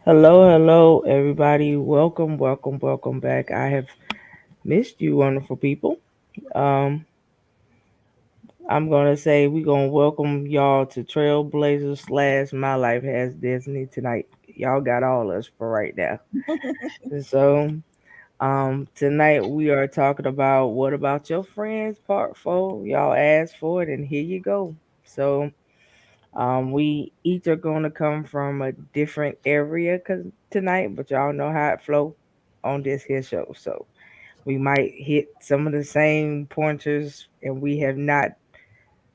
Hello, everybody. Welcome back. I have missed you, wonderful people. Um, I'm gonna say we're gonna welcome y'all to Trailblazers slash My Life Has Disney tonight. Y'all got all us for right now. So, tonight we are talking about what about your friends part four. Y'all asked for it, and here you go. So, we each are gonna come from a different area tonight, but y'all know how it flow on this here show. So we might hit some of the same pointers, and we have not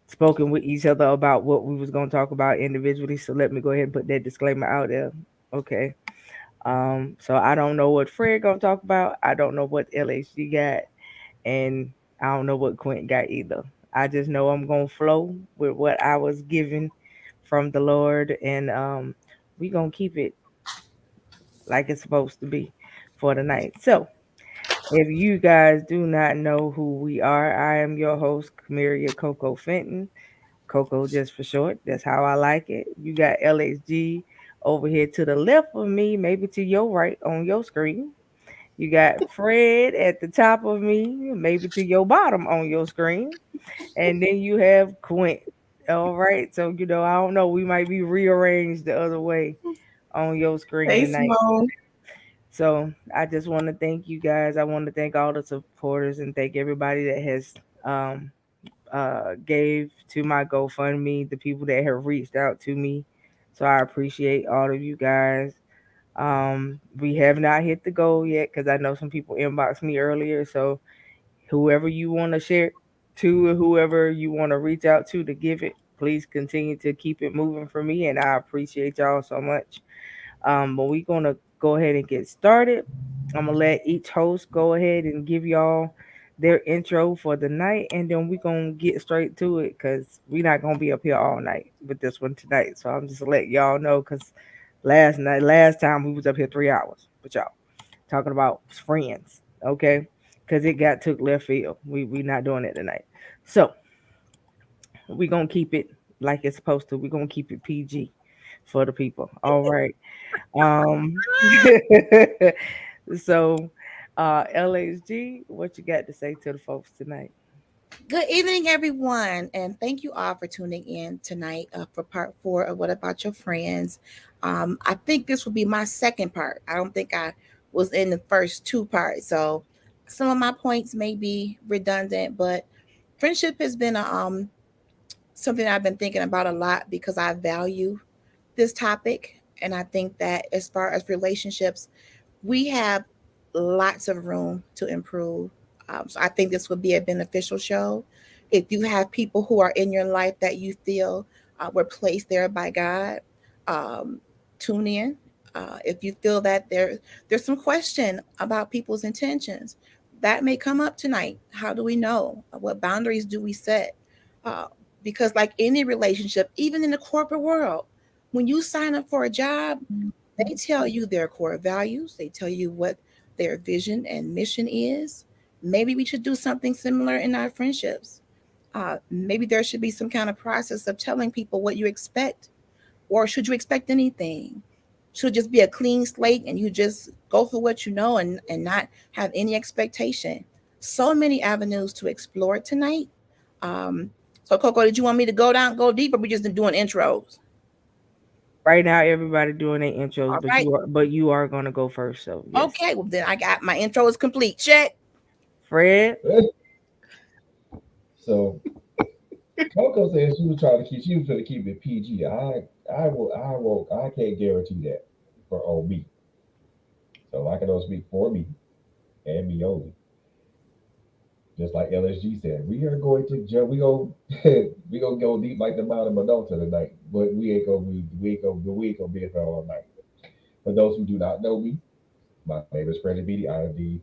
spoken with each other about what we was gonna talk about individually. So let me go ahead and put that disclaimer out there. Okay. So I don't know what Fred gonna talk about. I don't know what LHG got, and I don't know what Quint got either. I just know I'm gonna flow with what I was given from the Lord, and we gonna keep it like it's supposed to be for the night. So, if you guys do not know who we are, I am your host, Camaria Coco Fenton. Coco just for short. That's how I like it. You got LXG over here to the left of me, maybe to your right on your screen. You got Fred at the top of me, maybe to your bottom on your screen. And then you have Quint. All right. So, I don't know. We might be rearranged the other way on your screen Hey, tonight. Simone. So I just want to thank you guys. I want to thank all the supporters and thank everybody that has um gave to my GoFundMe, the people that have reached out to me. So I appreciate all of you guys. We have not hit the goal yet because I know some people inboxed me earlier. So whoever you want to share to, or whoever you want to reach out to give it, please continue to keep it moving for me, and I appreciate y'all so much. But we're gonna go ahead and get started. I'm gonna let each host go ahead and give y'all their intro for the night, and then we're gonna get straight to it because we're not gonna be up here all night with this one tonight. So I'm just letting y'all know because last time we was up here 3 hours with y'all talking about friends, okay? Because it got took left field. We not doing it tonight. So we're gonna keep it like it's supposed to. We're gonna keep it PG for the people. All right. Um, so, LHG, what you got to say to the folks tonight? Good evening, everyone, and thank you all for tuning in tonight for part four of What About Your Friends. I think this will be my second part. I don't think I was in the first two parts, so some of my points may be redundant, but friendship has been something I've been thinking about a lot because I value this topic, and I think that as far as relationships, we have lots of room to improve. So I think this would be a beneficial show. If you have people who are in your life that you feel were placed there by God, um, tune in. If you feel that there's some question about people's intentions, that may come up tonight. How do we know? What boundaries do we set? Uh, because like any relationship, even in the corporate world, when you sign up for a job, they tell you their core values, they tell you what their vision and mission is. Maybe we should do something similar in our friendships. Maybe there should be some kind of process of telling people what you expect, or should you expect anything? Should it just be a clean slate and you just go for what you know and not have any expectation? So many avenues to explore tonight. Um, so, Coco, did you want me to go deeper? We just doing intros. Right now, everybody doing their intros, All right. but you are gonna go first. So yes, Okay. Well, then I got my intro is complete. Check. Fred. So Coco said she was trying to keep it PG. I can't guarantee that for on me. So I can only speak for me and me only. Just like LSG said, we are going to jump. We gonna go deep like the mountain Madonna tonight, but we ain't gonna be here all night. For those who do not know me, my name is Freddie Beatty. I'm the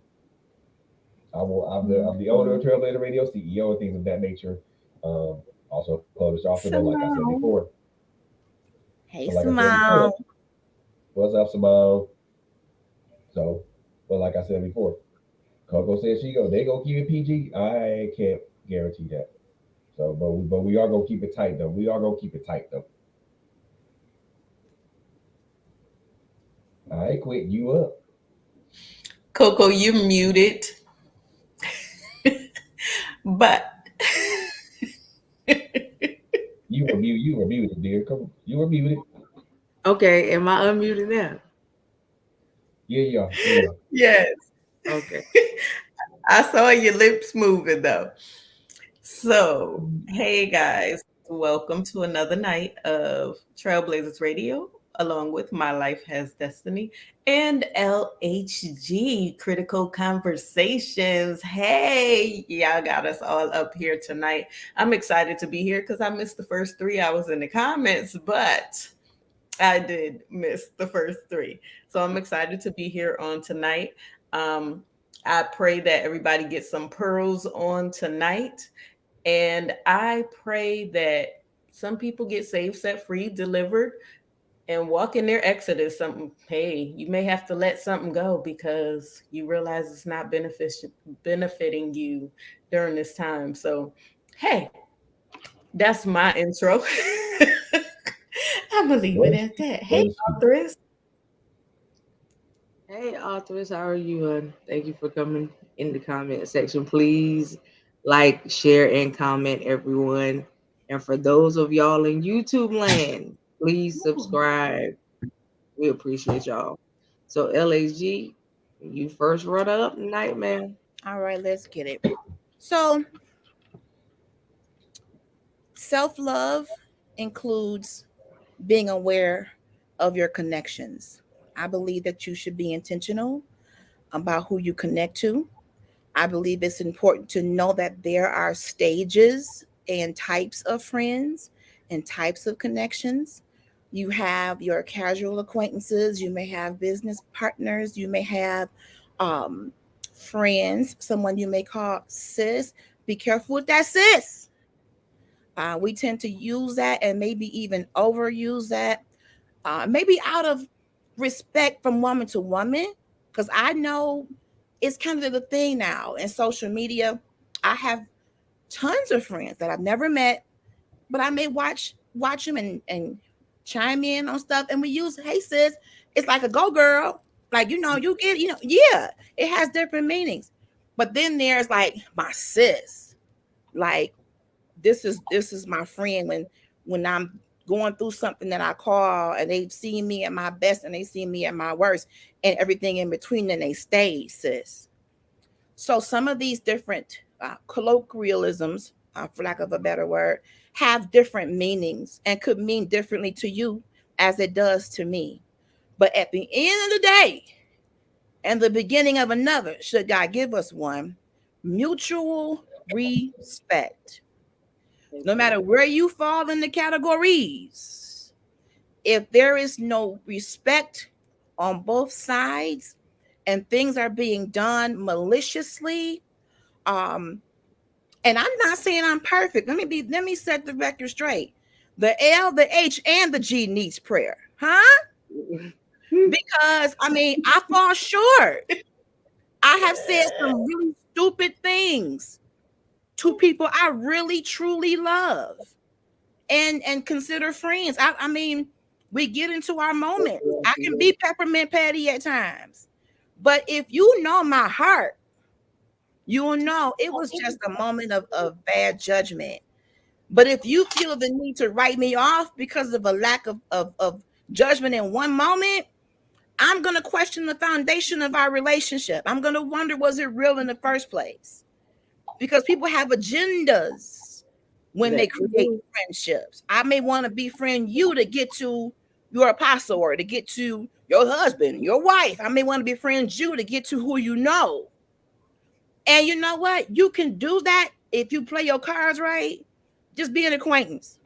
owner of Trailblazer Radio, CEO, and things of that nature. Um, also published author, but like I said Simone. before, Hey, but like I said before, Simone. what's up, Simone? So, but like I said before, Coco said they gonna keep it PG. I can't guarantee that. So, but we are gonna keep it tight though. We are gonna keep it tight though. I ain't quit you up. Coco, you're muted, but You were muted, dear. Come on. You were muted. Okay, am I unmuted now? Yeah, you are. Yeah, you are. yes, Okay. I saw your lips moving though. So, hey guys, welcome to another night of Trailblazers Radio, along with My Life Has Destiny and LHG Critical Conversations. Hey, y'all got us all up here tonight. I'm excited to be here because I missed the first 3 hours in the comments, but I did miss the first three. So I'm excited to be here on tonight. Um, I pray that everybody gets some pearls on tonight. And I pray that some people get saved, set free, delivered, and walk in their exodus. Something, hey, you may have to let something go because you realize it's not benefiting you during this time. So, hey, that's my intro. I'm gonna leave it Bless at you. that. Hey, Bless you. authoress. Hey, authors, how are you? Thank you for coming in the comment section. Please like, share, and comment, everyone. And for those of y'all in YouTube land, please subscribe. We appreciate y'all. So, LHG, you first run up tonight, man. All right, let's get it. So, self love includes being aware of your connections. I believe that you should be intentional about who you connect to. I believe it's important to know that there are stages and types of friends and types of connections. You have your casual acquaintances, you may have business partners, you may have um, friends, someone you may call sis. Be careful with that sis. We tend to use that and maybe even overuse that, maybe out of respect from woman to woman. Because I know it's kind of the thing now in social media. I have tons of friends that I've never met, but I may watch them and chime in on stuff, and we use "Hey sis," it's like a "Go girl," like you get yeah, it has different meanings. But then there's like my sis, like this is my friend when I'm going through something that I call, and they've seen me at my best and they see me at my worst and everything in between, and they stay, sis. So some of these different colloquialisms, for lack of a better word, have different meanings and could mean differently to you as it does to me. But at the end of the day, and the beginning of another, should God give us one, mutual respect. No matter where you fall in the categories, if there is no respect on both sides and things are being done maliciously, um, and I'm not saying I'm perfect. Let me set the record straight. The L, the H, and the G needs prayer, huh? Because I fall short. I have said some really stupid things to people I really truly love and consider friends. We get into our moments. I can be peppermint patty at times. But if you know my heart, you will know it was just a moment of bad judgment. But if you feel the need to write me off because of a lack of judgment in one moment, I'm going to question the foundation of our relationship. I'm going to wonder, was it real in the first place? Because people have agendas when they That we create do. friendships. I may want to befriend you to get to your apostle or to get to your husband, your wife. I may want to befriend you to get to who you know. And you know what? You can do that if you play your cards right. Just be an acquaintance.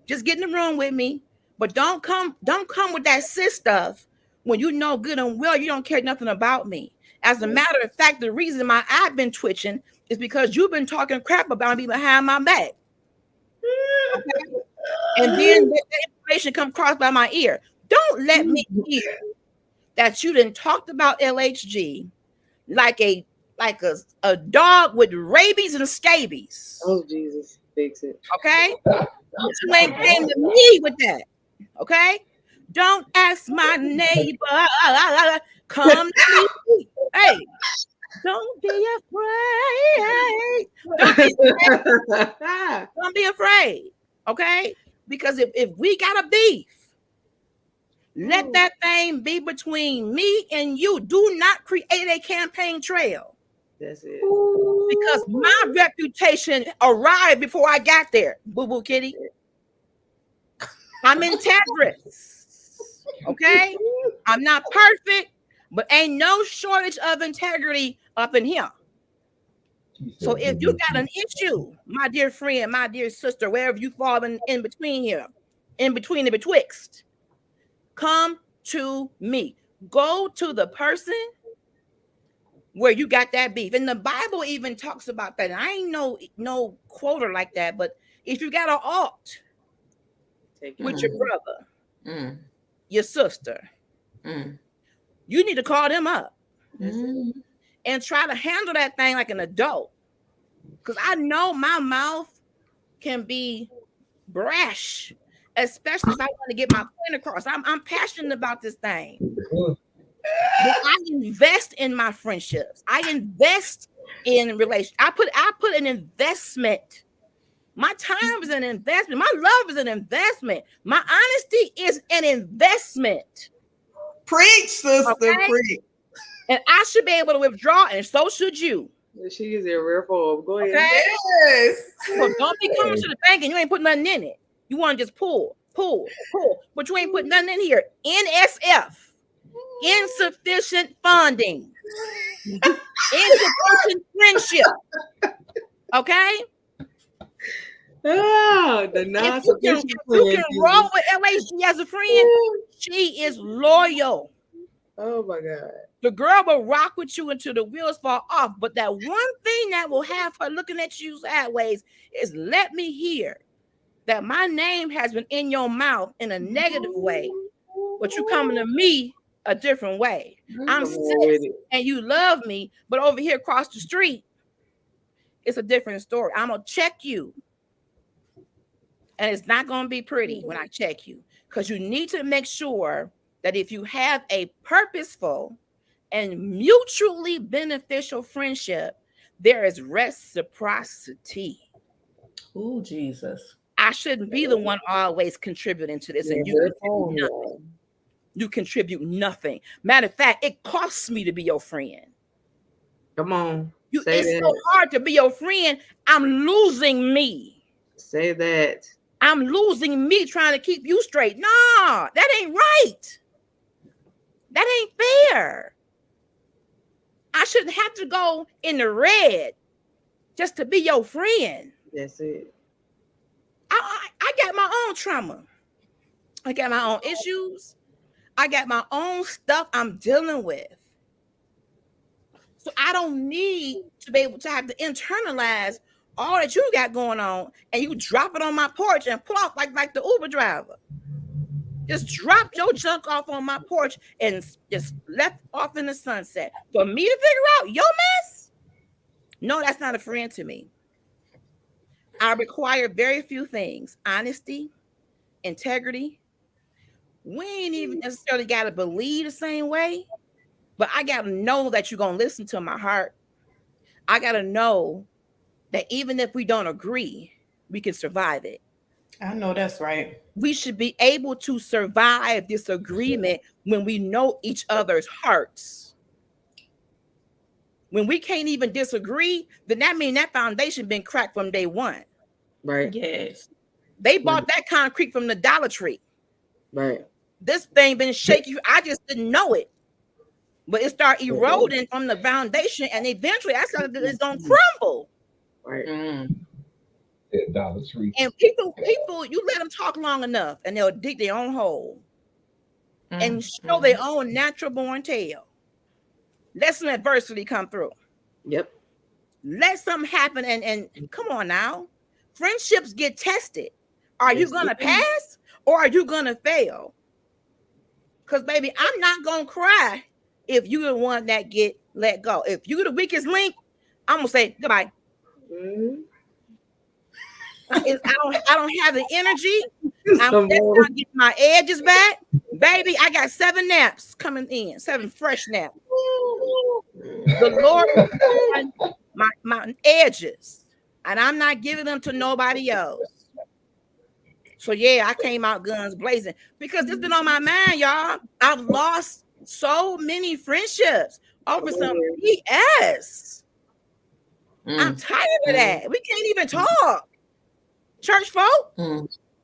Just get in the room with me. But don't come with that sis stuff when you know good and well you don't care nothing about me. As a matter of fact, the reason my I've been twitching is because you've been talking crap about me behind my back. Okay? And then that information come across by my ear. Don't let me hear that you didn't talked about LHG like a dog with rabies and scabies. Oh, Jesus, fix it. Okay? You ain't came to me with that. Okay? Don't ask my neighbor. Come to me. Hey, don't be afraid. Don't be afraid. Okay? Because if we got a beef, let that thing be between me and you. Do not create a campaign trail. That's it. Because my reputation arrived before I got there. Boo boo kitty. I'm integrous. Okay? I'm not perfect, but ain't no shortage of integrity up in here. So if you got an issue, my dear friend, my dear sister, wherever you fall in between here, in between and betwixt, come to me. Go to the person where you got that beef. And the Bible even talks about that. And I ain't no quoter like that, but if you got an alt with your brother, your sister, you need to call them up and try to handle that thing like an adult. Because I know my mouth can be brash, especially if I want to get my point across. I'm passionate about this thing. But I invest in my friendships. I invest in relations. I put an investment. My time is an investment. My love is an investment. My honesty is an investment. Preach, sister, okay? Preach. And I should be able to withdraw, and so should you. She is in rare form. Go ahead. Okay? Yes. So don't be coming to the bank and you ain't putting nothing in it. You want to just pull. But you ain't putting nothing in here. NSF. Insufficient funding. Insufficient friendship. Okay? Oh, the non-sufficient you can roll with LAC as a friend, she is loyal. Oh my God. The girl will rock with you until the wheels fall off. But that one thing that will have her looking at you sideways is let me hear that my name has been in your mouth in a negative way, but you coming to me a different way. I'm sis and you love me, but over here across the street, it's a different story. I'm going to check you. And it's not going to be pretty when I check you, because you need to make sure that if you have a purposeful and mutually beneficial friendship, there is reciprocity. Oh, Jesus. I shouldn't be the one always contributing to this, and you contribute nothing. You contribute nothing. Matter of fact, it costs me to be your friend. Come on. It's so hard to be your friend. I'm losing me. Say that. I'm losing me trying to keep you straight. Nah, that ain't right. That ain't fair. I shouldn't have to go in the red just to be your friend. That's it. I got my own trauma. I got my own issues. I got my own stuff I'm dealing with. So I don't need to be able to have to internalize all that you got going on, and you drop it on my porch and pull off like the Uber driver. Just drop your junk off on my porch and just left off in the sunset. For me to figure out your mess? No, that's not a friend to me. I require very few things: honesty, integrity. We ain't even necessarily got to believe the same way, but I got to know that you're going to listen to my heart. I got to know that even if we don't agree, we can survive it. I know that's right. We should be able to survive disagreement when we know each other's hearts. When we can't even disagree, then that means that foundation been cracked from day one. Right. Yes. They bought that concrete from the Dollar Tree. Right. This thing been shaky. I just didn't know it. But it started eroding from the foundation, and eventually I started it's gonna crumble. Right. Dollar Tree. And people, you let them talk long enough, and they'll dig their own hole and show their own natural born tail. Let some adversity come through. Yep. Let something happen, and come on now. Friendships get tested. Are you gonna pass or are you gonna fail? Because baby, I'm not gonna cry if you're the one that get let go. If you're the weakest link, I'm gonna say goodbye. Mm-hmm. I don't have the energy. I'm just gonna get my edges back. Baby, I got 7 naps coming in, 7 fresh naps. The Lord is on my edges, and I'm not giving them to nobody else. So yeah, I came out guns blazing because this been on my mind, y'all. I've lost so many friendships over some BS. I'm tired of that. We can't even talk. Church folk.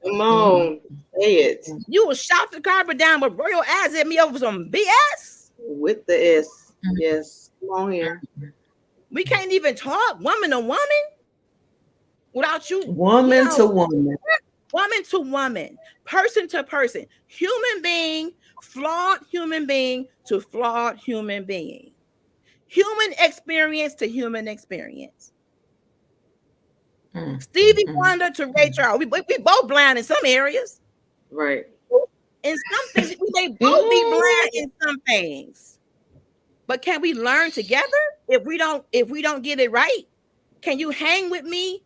Come on, say it. You will shout the carpet down with royal eyes at me over some BS. With the S. Yes. Come on here. We can't even talk woman to woman without you. Woman to woman. Woman to woman, person to person, human being, flawed human being to flawed human being, human experience to human experience. Stevie Wonder to Ray Charles. We both blind in some areas. Right. In some things, they both be blind in some things. But can we learn together if we don't get it right? Can you hang with me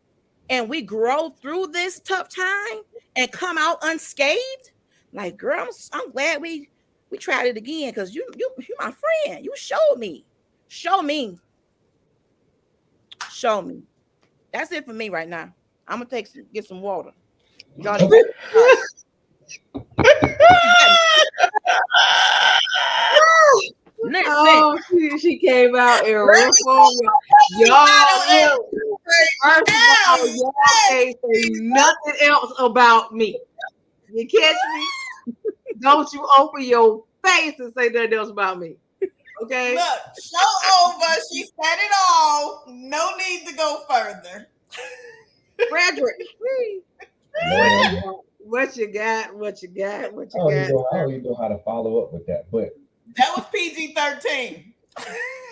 and we grow through this tough time and come out unscathed? Like, girl, I'm glad we tried it again because you my friend. You showed me. Show me. That's it for me right now. I'm gonna get some water. Y'all oh, she came out in real form. Y'all, first of all, y'all can't say nothing else about me. You catch me? Don't you open your face and say nothing else about me. Okay? Look, show over. She said it all. No need to go further. Frederick. What you got? What you got? I don't even know how to follow up with that, but that was PG-13.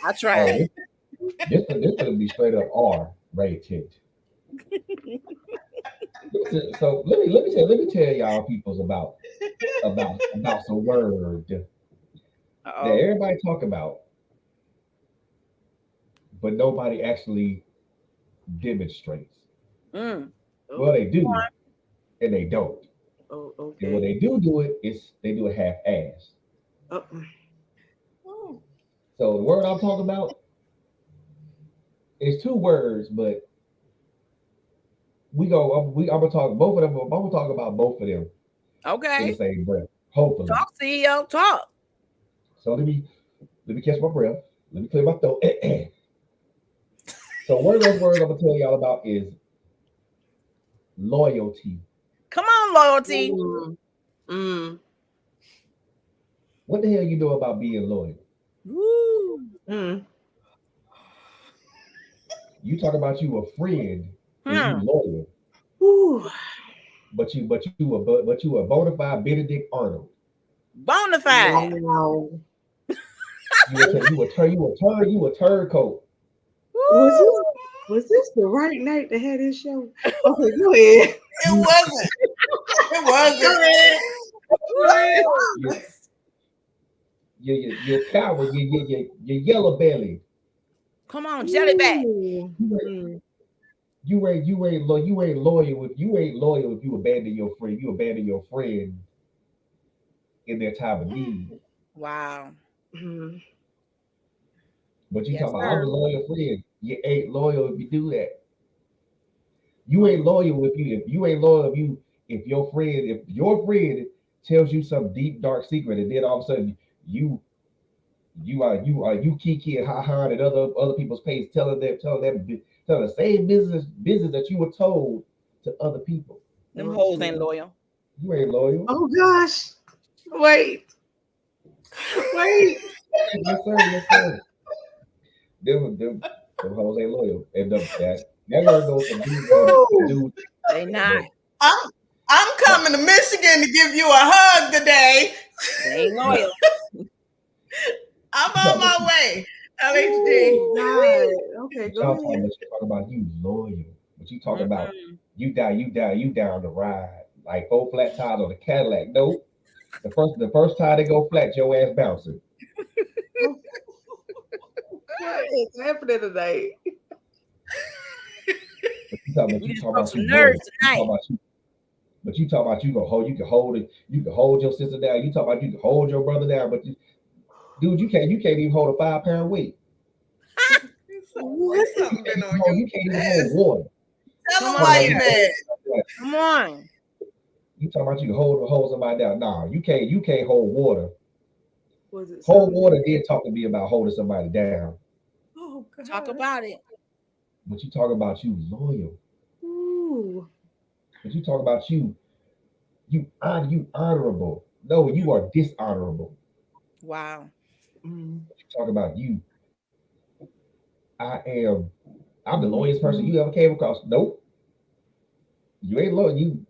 I tried. This gonna be straight up R rated. So let me tell y'all peoples about some word that everybody talk about, but nobody actually demonstrates. Well, they do, and they don't. Oh, okay. And when they do it, they do it half-assed. So the word I'm talking about is 2 words, but I'm gonna talk both of them. I'm gonna talk about both of them. Okay. In the same breath. Hopefully. Talk, CEO. Talk. So let me catch my breath. Let me clear my throat. So one of those words I'm gonna tell y'all about is loyalty. Come on, loyalty. What the hell you know about being loyal? You talk about you a friend and you loyal. But you a bona fide Benedict Arnold. Bona fide. Wow. You a turncoat. Was this the right night to have this show? Okay, go ahead. It wasn't. You're coward. You're yellow belly. Come on, jellyback. You ain't loyal if you abandon your friend. You abandon your friend in their time of need. Wow. But you talking about I'm a loyal friend. You ain't loyal if you do that. You ain't loyal if your friend tells you some deep dark secret and then all of a sudden you kiki and ha at other people's page telling the same business that you were told to other people. Them hoes ain't loyal. You ain't loyal. Oh gosh. Wait. Yes, sir. Them hoes ain't loyal. And that word goes from dude. They not. I'm coming to Michigan to give you a hug today. They ain't loyal. I'm on my way. LHD. Okay, go ahead. You talk about you loyal, but you talk about you down the ride like 4 flat tires on a Cadillac. Nope. The first tire they go flat, your ass bouncing. What is happening today? You talk about some nerves tonight. But you talk about you can hold it, you can hold your sister down. You talk about you can hold your brother down, but dude, you can't even hold a 5 pound weight. What? Something been on your You can't even hold water. Tell Come them Talk why about on. you you mad. Come on. you talking about you can hold somebody down. Nah, you can't hold water. Was it Hold something? water then talk to me about holding somebody down. Oh Talk God. about it. But you talk about you loyal. Ooh. But you talk about you honorable. No, you are dishonorable. Wow. Mm. You talk about I am I'm the loyalest person you ever came across. Nope. You ain't loyal. You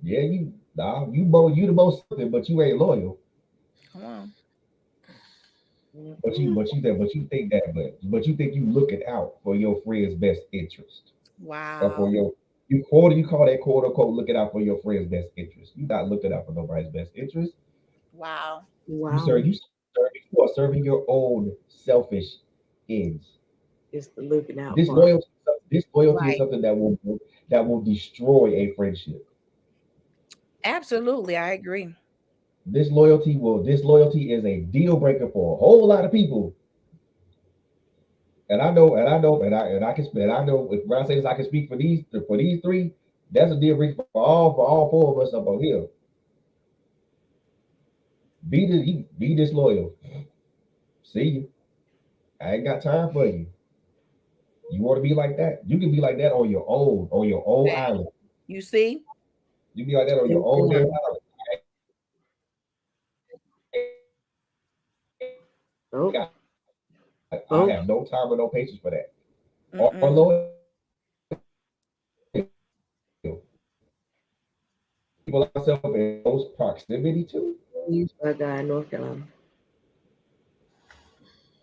the most something, but you ain't loyal. Come on. But you think that, but you think you looking out for your friend's best interest. Or for Wow. you call that quote unquote looking out for your friend's best interest. You not looking out for nobody's best interest. Wow. Wow. You are serving your own selfish ends. It's the looking out This part. loyalty, this loyalty is Right. something that will destroy a friendship. Absolutely. I agree. This loyalty is a deal breaker for a whole lot of people. And I know if when I say this, I can speak for these three. That's a deal breaker for all four of us up on here. Be disloyal. See you. I ain't got time for you. You want to be like that? You can be like that on your own Fact. island. You see? You be like that on your own damn Amen. island. Oh, I oh, have no time or no patience for that. Or Mm-mm. loyal. People like myself in close proximity to. used by God, North Carolina.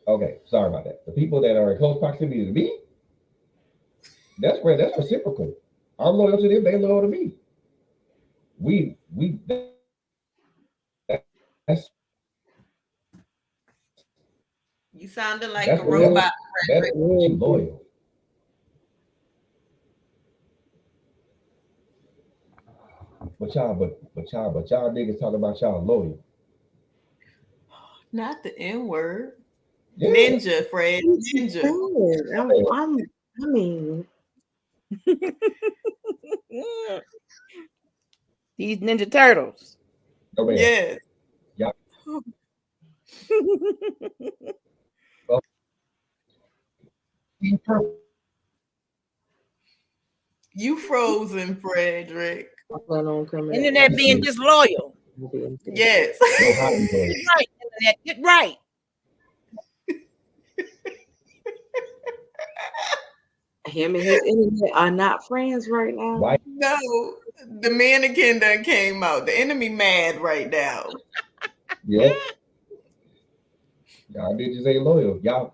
Okay, sorry about that. The people that are in close proximity to me, that's reciprocal. I'm loyal to them, they loyal to me. We that's You sounded like that's a what that's Real, robot, that Frederick. makes you real. loyal. But y'all niggas talking about y'all loyal. Not the N word. Yeah. Ninja, Fred. What you Ninja. saying? I mean, These Ninja Turtles. No man. Yes. Y'all well, be perfect. You frozen, Frederick. I plan on coming at Internet being Listen, disloyal. Yes. no hiding Get place. right, Internet. Get right. him and his internet are not friends right now. Why? No. The mannequin done came out. The enemy mad right now. Yep. Y'all bitches ain't loyal. Y'all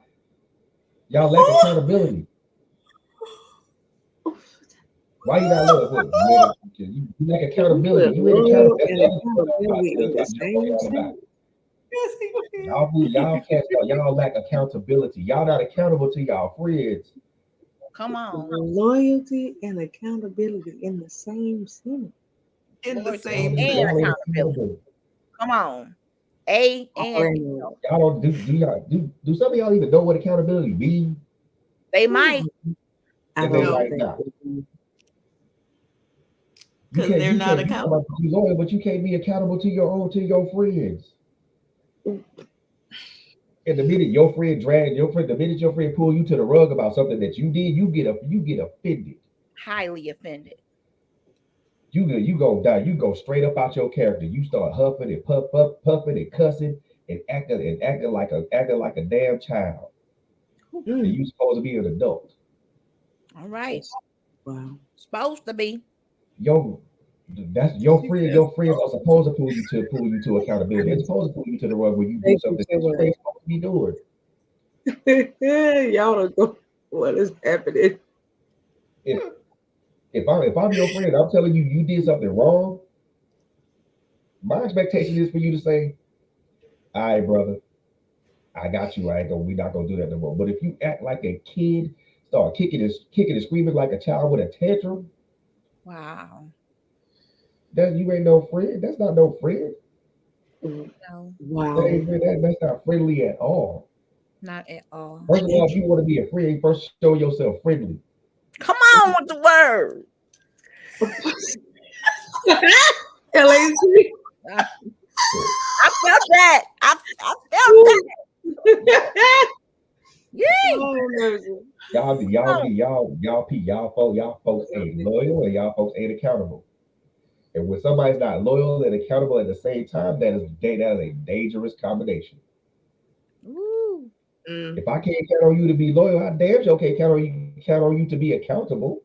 lack accountability. Why you not loyal? What? You lack Can we accountability. put You ain't loyal accountable. That's and the other part. accountability in the That's what same y'all about. sentence? Yes, he did. Y'all lack accountability. Y'all not accountable to y'all friends. Come on. Loyalty and accountability in the same sentence. In the Loyalty same and Y'all ain't accountability. accountable. Come on. A All and I B. know. Y'all don't do some of y'all even know what accountability means? They might. I And they don't no, like, think nah. because they're not You talk accountable. about be loyal, but you can't be accountable to your friends. And the minute your friend pull you to the rug about something that you did, you get offended. Highly offended. You go die. You go straight up out your character. You start huffing and puffing and cussing and acting like a damn child. And Mm. you supposed to be an adult. All right. Wow. Supposed to be. Your that's She says, your friends are supposed to pull you to accountability. They're supposed to pull you to the rug when you do Thank you something so that you much. ain't supposed to be doing. Y'all don't go. What is happening? If if I'm your friend, I'm telling you you did something wrong. My expectation is for you to say, "All right, brother, I got you. We not gonna do that no more." But if you act like a kid, start kicking and screaming like a child with a tantrum, Wow. That you ain't no friend. That's not no friend. No, That Wow. ain't friend. That's not friendly at all. not at all. First of all, if you want to be a friend, first show yourself friendly. Come on with the word. LAC. I, So, I felt that. I felt that. Yeah. Oh, mercy. y'all folks ain't loyal and y'all folks ain't accountable. And when somebody's not loyal and accountable at the same time, that is a dangerous combination. Ooh. If I can't count on you to be loyal, I damn sure can't count on you to be accountable.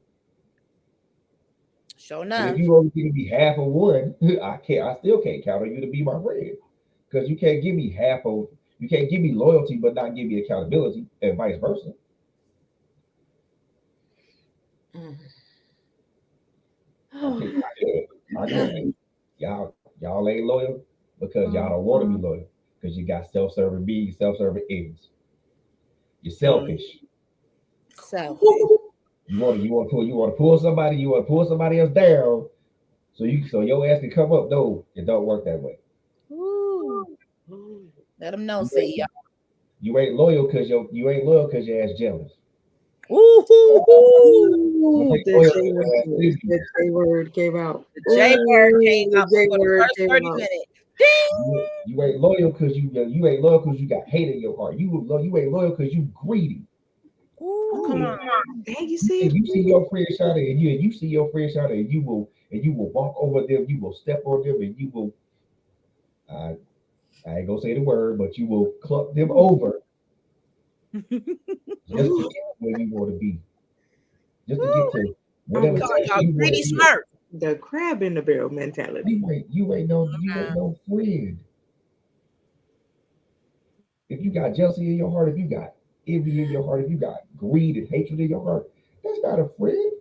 Sure And if enough. you only give me half of one, I still can't count on you to be my friend. Because you can't give me loyalty but not give me accountability and vice versa. Mm. I can't. Y'all ain't loyal because y'all don't want to be loyal. Because you got self-serving beings, self-serving ends. You're selfish. So You want to pull somebody else down so your ass can come up. No, it don't work that way. ooh. Let them know, You see ain't, you ain't loyal because your ass jealous. y'all. Ooh. You Ooh, ain't loyal because your ass That envious. J word came out. The J word came Ooh, the out J for the word first came 30 out. minutes. Ding. You ain't loyal because you got hate in your heart. You ain't loyal because you greedy. Ooh, come on. Oh, dang, you And said you see your friend shining, and you see your friend shining, and you will walk over them, you will step on them, and you will I, I ain't gonna say the word, but you will cluck them over just to get where you want to be, just to get Ooh, to I'm whatever gonna call say station y'all you want greedy to be at. smurf. the crab in the barrel mentality. You ain't no friend. If you got jealousy in your heart, if you got envy in your heart, if you got greed and hatred in your heart, that's not a friend.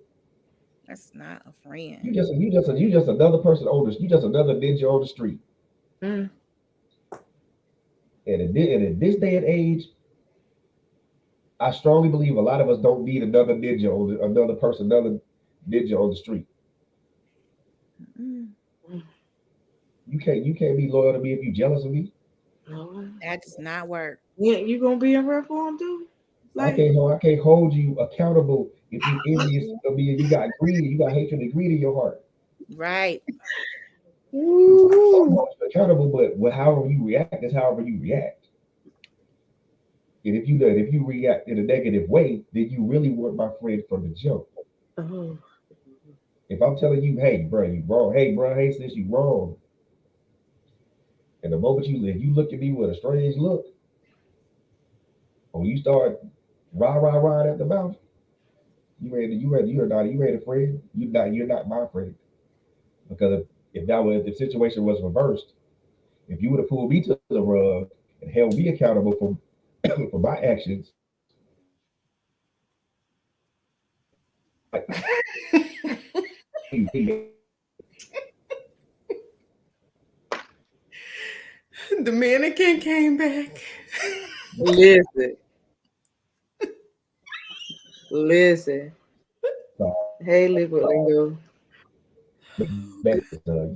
That's not a friend. You just another person on the you just another ninja on the street. Mm. And in this day and age, I strongly believe a lot of us don't need another person, another ninja on the street. Mm, You can't be loyal to me if you jealous of me. No. that does not work. Yeah, you gonna be in her form too? Like, I can't hold you accountable if you envious of me and you got hatred and greed in your heart. Right. I'm ooh, hold you accountable, but however you react is however you react. And if you react in a negative way, then you really weren't my friend from the jump. oh, If I'm telling you, hey, bro, you wrong. Hey, bro, hey, sis, you wrong. And the moment you look at me with a strange look, or you start rah at the mouth, you ain't a friend. You're not my friend. Because if the situation was reversed, if you would have pulled me to the rug and held me accountable for for my actions, The mannequin came back. listen, listen. Hey, liquid lingo.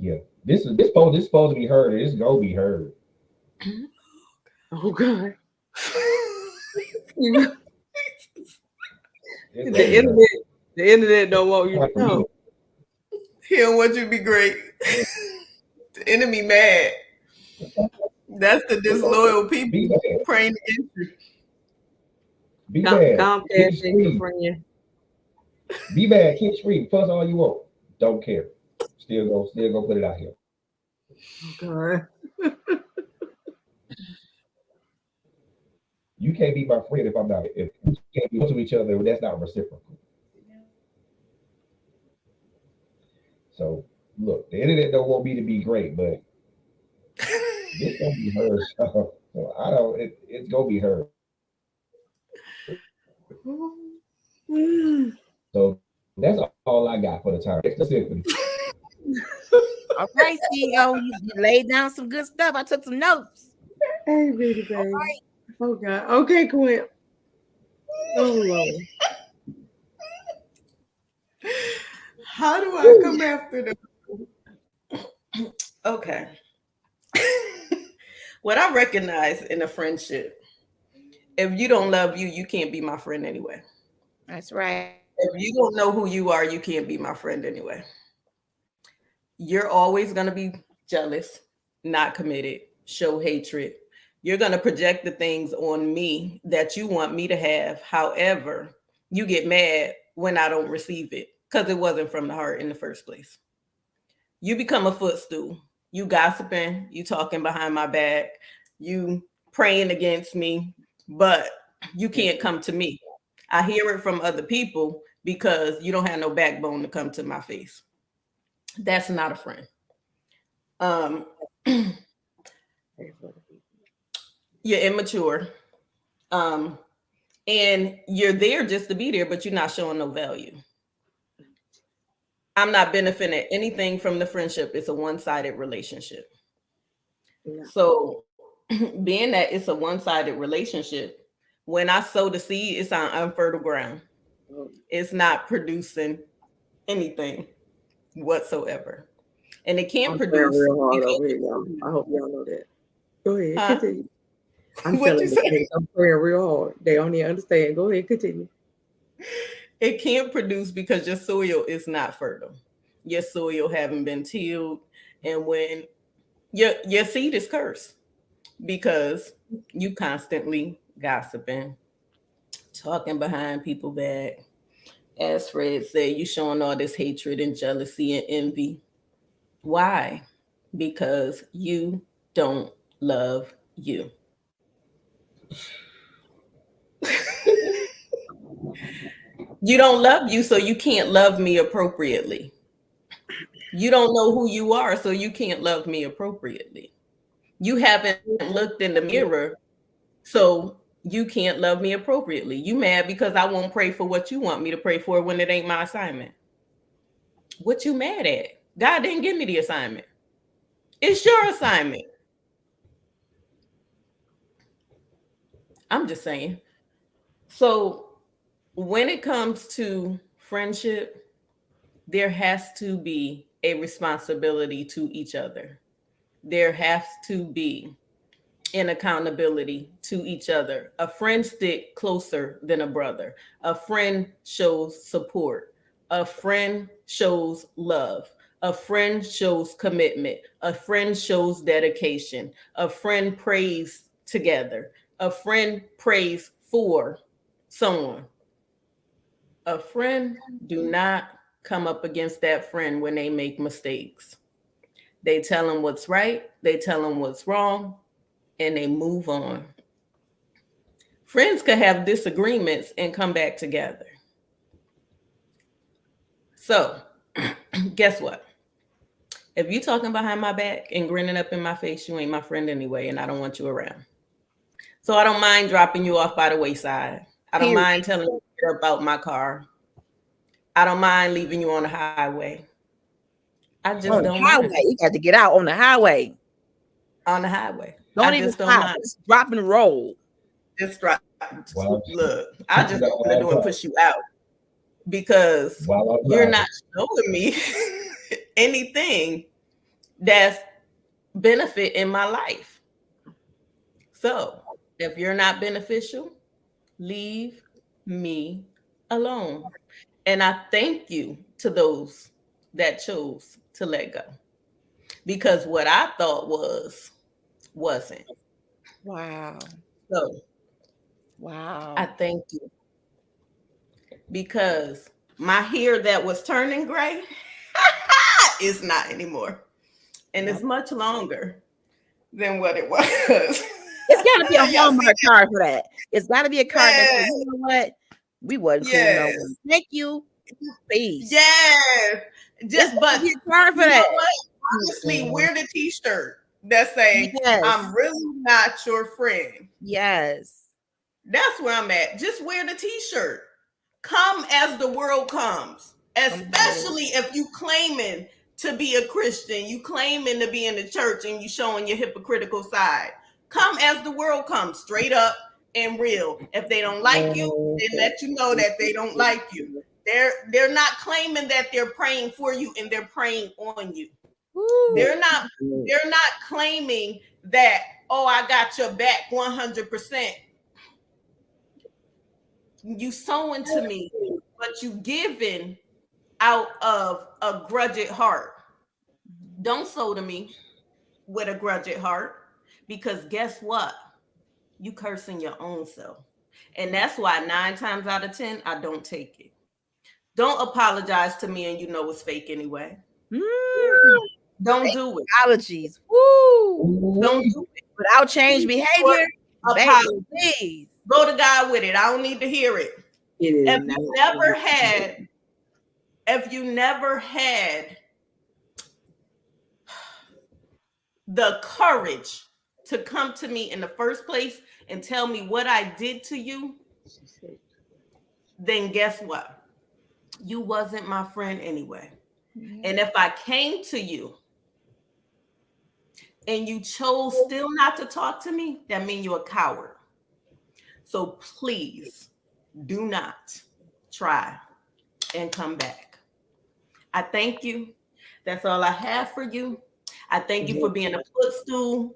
yeah, this supposed to be heard. It's gonna be heard. Oh God, You- It's gonna the be heard. internet, the internet don't want you to For me, know. He don't want you to be great. The enemy mad. That's the disloyal people be bad, praying against you. be bad. Comcast Keep ain't your scream, friend. be bad. Keep scream. Fuss all you want. Don't care. Still gonna put it out here. Oh God. You can't be my friend if I'm not. If we can't be to each other, that's not reciprocal. So look, the internet don't want me to be great, but this gonna be heard. So I don't. It's gonna be heard. Mm. So that's all I got for the time. It's the symphony. All right, CEO. You laid down some good stuff. I took some notes. Hey, bitty All baby. right. Oh God. Okay, Quinn. Oh Lord. How do I come after them? Okay. What I recognize in a friendship, if you don't love you, you can't be my friend anyway. That's right. If you don't know who you are, you can't be my friend anyway. You're always going to be jealous, not committed, show hatred. You're going to project the things on me that you want me to have. However, you get mad when I don't receive it because it wasn't from the heart in the first place. You become a footstool. You gossiping, you talking behind my back, you praying against me, but you can't come to me. I hear it from other people because you don't have no backbone to come to my face. That's not a friend. Um, you're immature. Um, and you're there just to be there, but you're not showing no value. I'm not benefiting anything from the friendship. It's a one-sided relationship. Yeah. So, being that it's a one-sided relationship, when I sow the seed, it's on unfertile ground. It's not producing anything whatsoever, and it can't I'm praying produce real hard because, over here, y'all. I hope y'all know that. Go ahead, huh? continue. I'm What you telling the say? kids, I'm praying real hard. They don't even understand. Go ahead, continue. It can't produce because your soil is not fertile. Your soil haven't been tilled, and when your seed is cursed because you constantly gossiping, talking behind people back. As Fred said, you showing all this hatred and jealousy and envy. Why? Because you don't love you. You don't love you, so you can't love me appropriately. You don't know who you are, so you can't love me appropriately. You haven't looked in the mirror, so you can't love me appropriately. You mad because I won't pray for what you want me to pray for when it ain't my assignment. What you mad at? God didn't give me the assignment. It's your assignment. I'm just saying. So when it comes to friendship, there has to be a responsibility to each other. There has to be an accountability to each other. A friend stick closer than a brother. A friend shows support. A friend shows love. A friend shows commitment. A friend shows dedication. A friend prays together. A friend prays for someone. A friend do not come up against that friend when they make mistakes. They tell them what's right, they tell them what's wrong, and they move on. Friends could have disagreements and come back together. So, guess what? If you talking behind my back and grinning up in my face, you ain't my friend anyway, and I don't want you around. So I don't mind dropping you off by the wayside. I don't Period. mind telling you about my car. I don't mind leaving you on the highway. I just On the don't mind. highway, you got to get out on the highway. On the highway. Don't I even just don't stop. mind. Just drop and roll. Just drop. While Look, I just I'm, want to do and push you out because while I'm you're driving. not showing me anything that's benefit in my life. So if you're not beneficial, leave me alone. And I thank you to those that chose to let go because what I thought wasn't. Wow. So I Wow. thank you because my hair that was turning gray is not anymore. And Yep. it's much longer than what it was. It's got to be a Y'all see Hallmark card for that. It's got to be a card that says, that? you know what? We wasn't cool no Yes. more. Thank you. Peace. Yes. It's Just got to but be a card for you know that. what? Honestly, wear the t-shirt that say Yes. I'm really not your friend. Yes. That's where I'm at. Just wear the t-shirt. Come as the world comes. Come on. Especially if you claiming to be a Christian, you claiming to be in the church and you showing your hypocritical side. Come as the world comes, straight up and real. If they don't like you, they let you know that they don't like you. They're not claiming that they're praying for you and they're praying on you. Woo. They're not claiming that, oh, I got your back 100%. You sowing to me, but you giving out of a grudged heart. Don't sow to me with a grudged heart, because guess what? You cursing your own self. And that's why 9 times out of 10, I don't take it. Don't apologize to me and you know it's fake anyway. Don't do it. Apologies. Woo. Don't do it. Without change behavior. Apologies. Please. Go to God with it. I don't need to hear it. It is If you never had the courage to come to me in the first place and tell me what I did to you, then guess what? You wasn't my friend anyway. And if I came to you and you chose still not to talk to me, that means you're a coward. So please do not try and come back. I thank you. That's all I have for you. I thank you for being a footstool,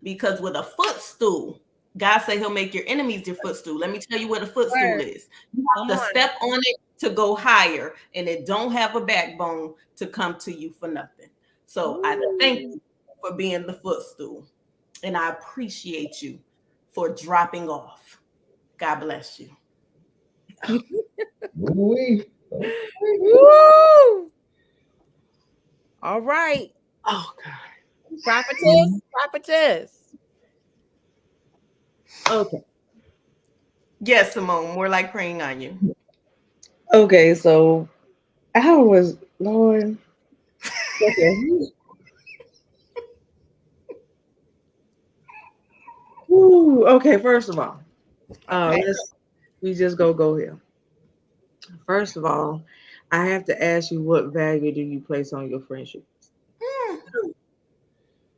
because with a footstool, God said he'll make your enemies your footstool. Let me tell you what a footstool is. You have to step on it to go higher, and it don't have a backbone to come to you for nothing. So I thank you for being the footstool, and I appreciate you for dropping off. God bless you. Woo-wee. Woo. All right. Oh God. Prophetess. Okay. Yes, Simone, more like praying on you. Okay, so I was Lord. Okay. Woo, okay, first of all, we just go here. First of all, I have to ask you, what value do you place on your friendships?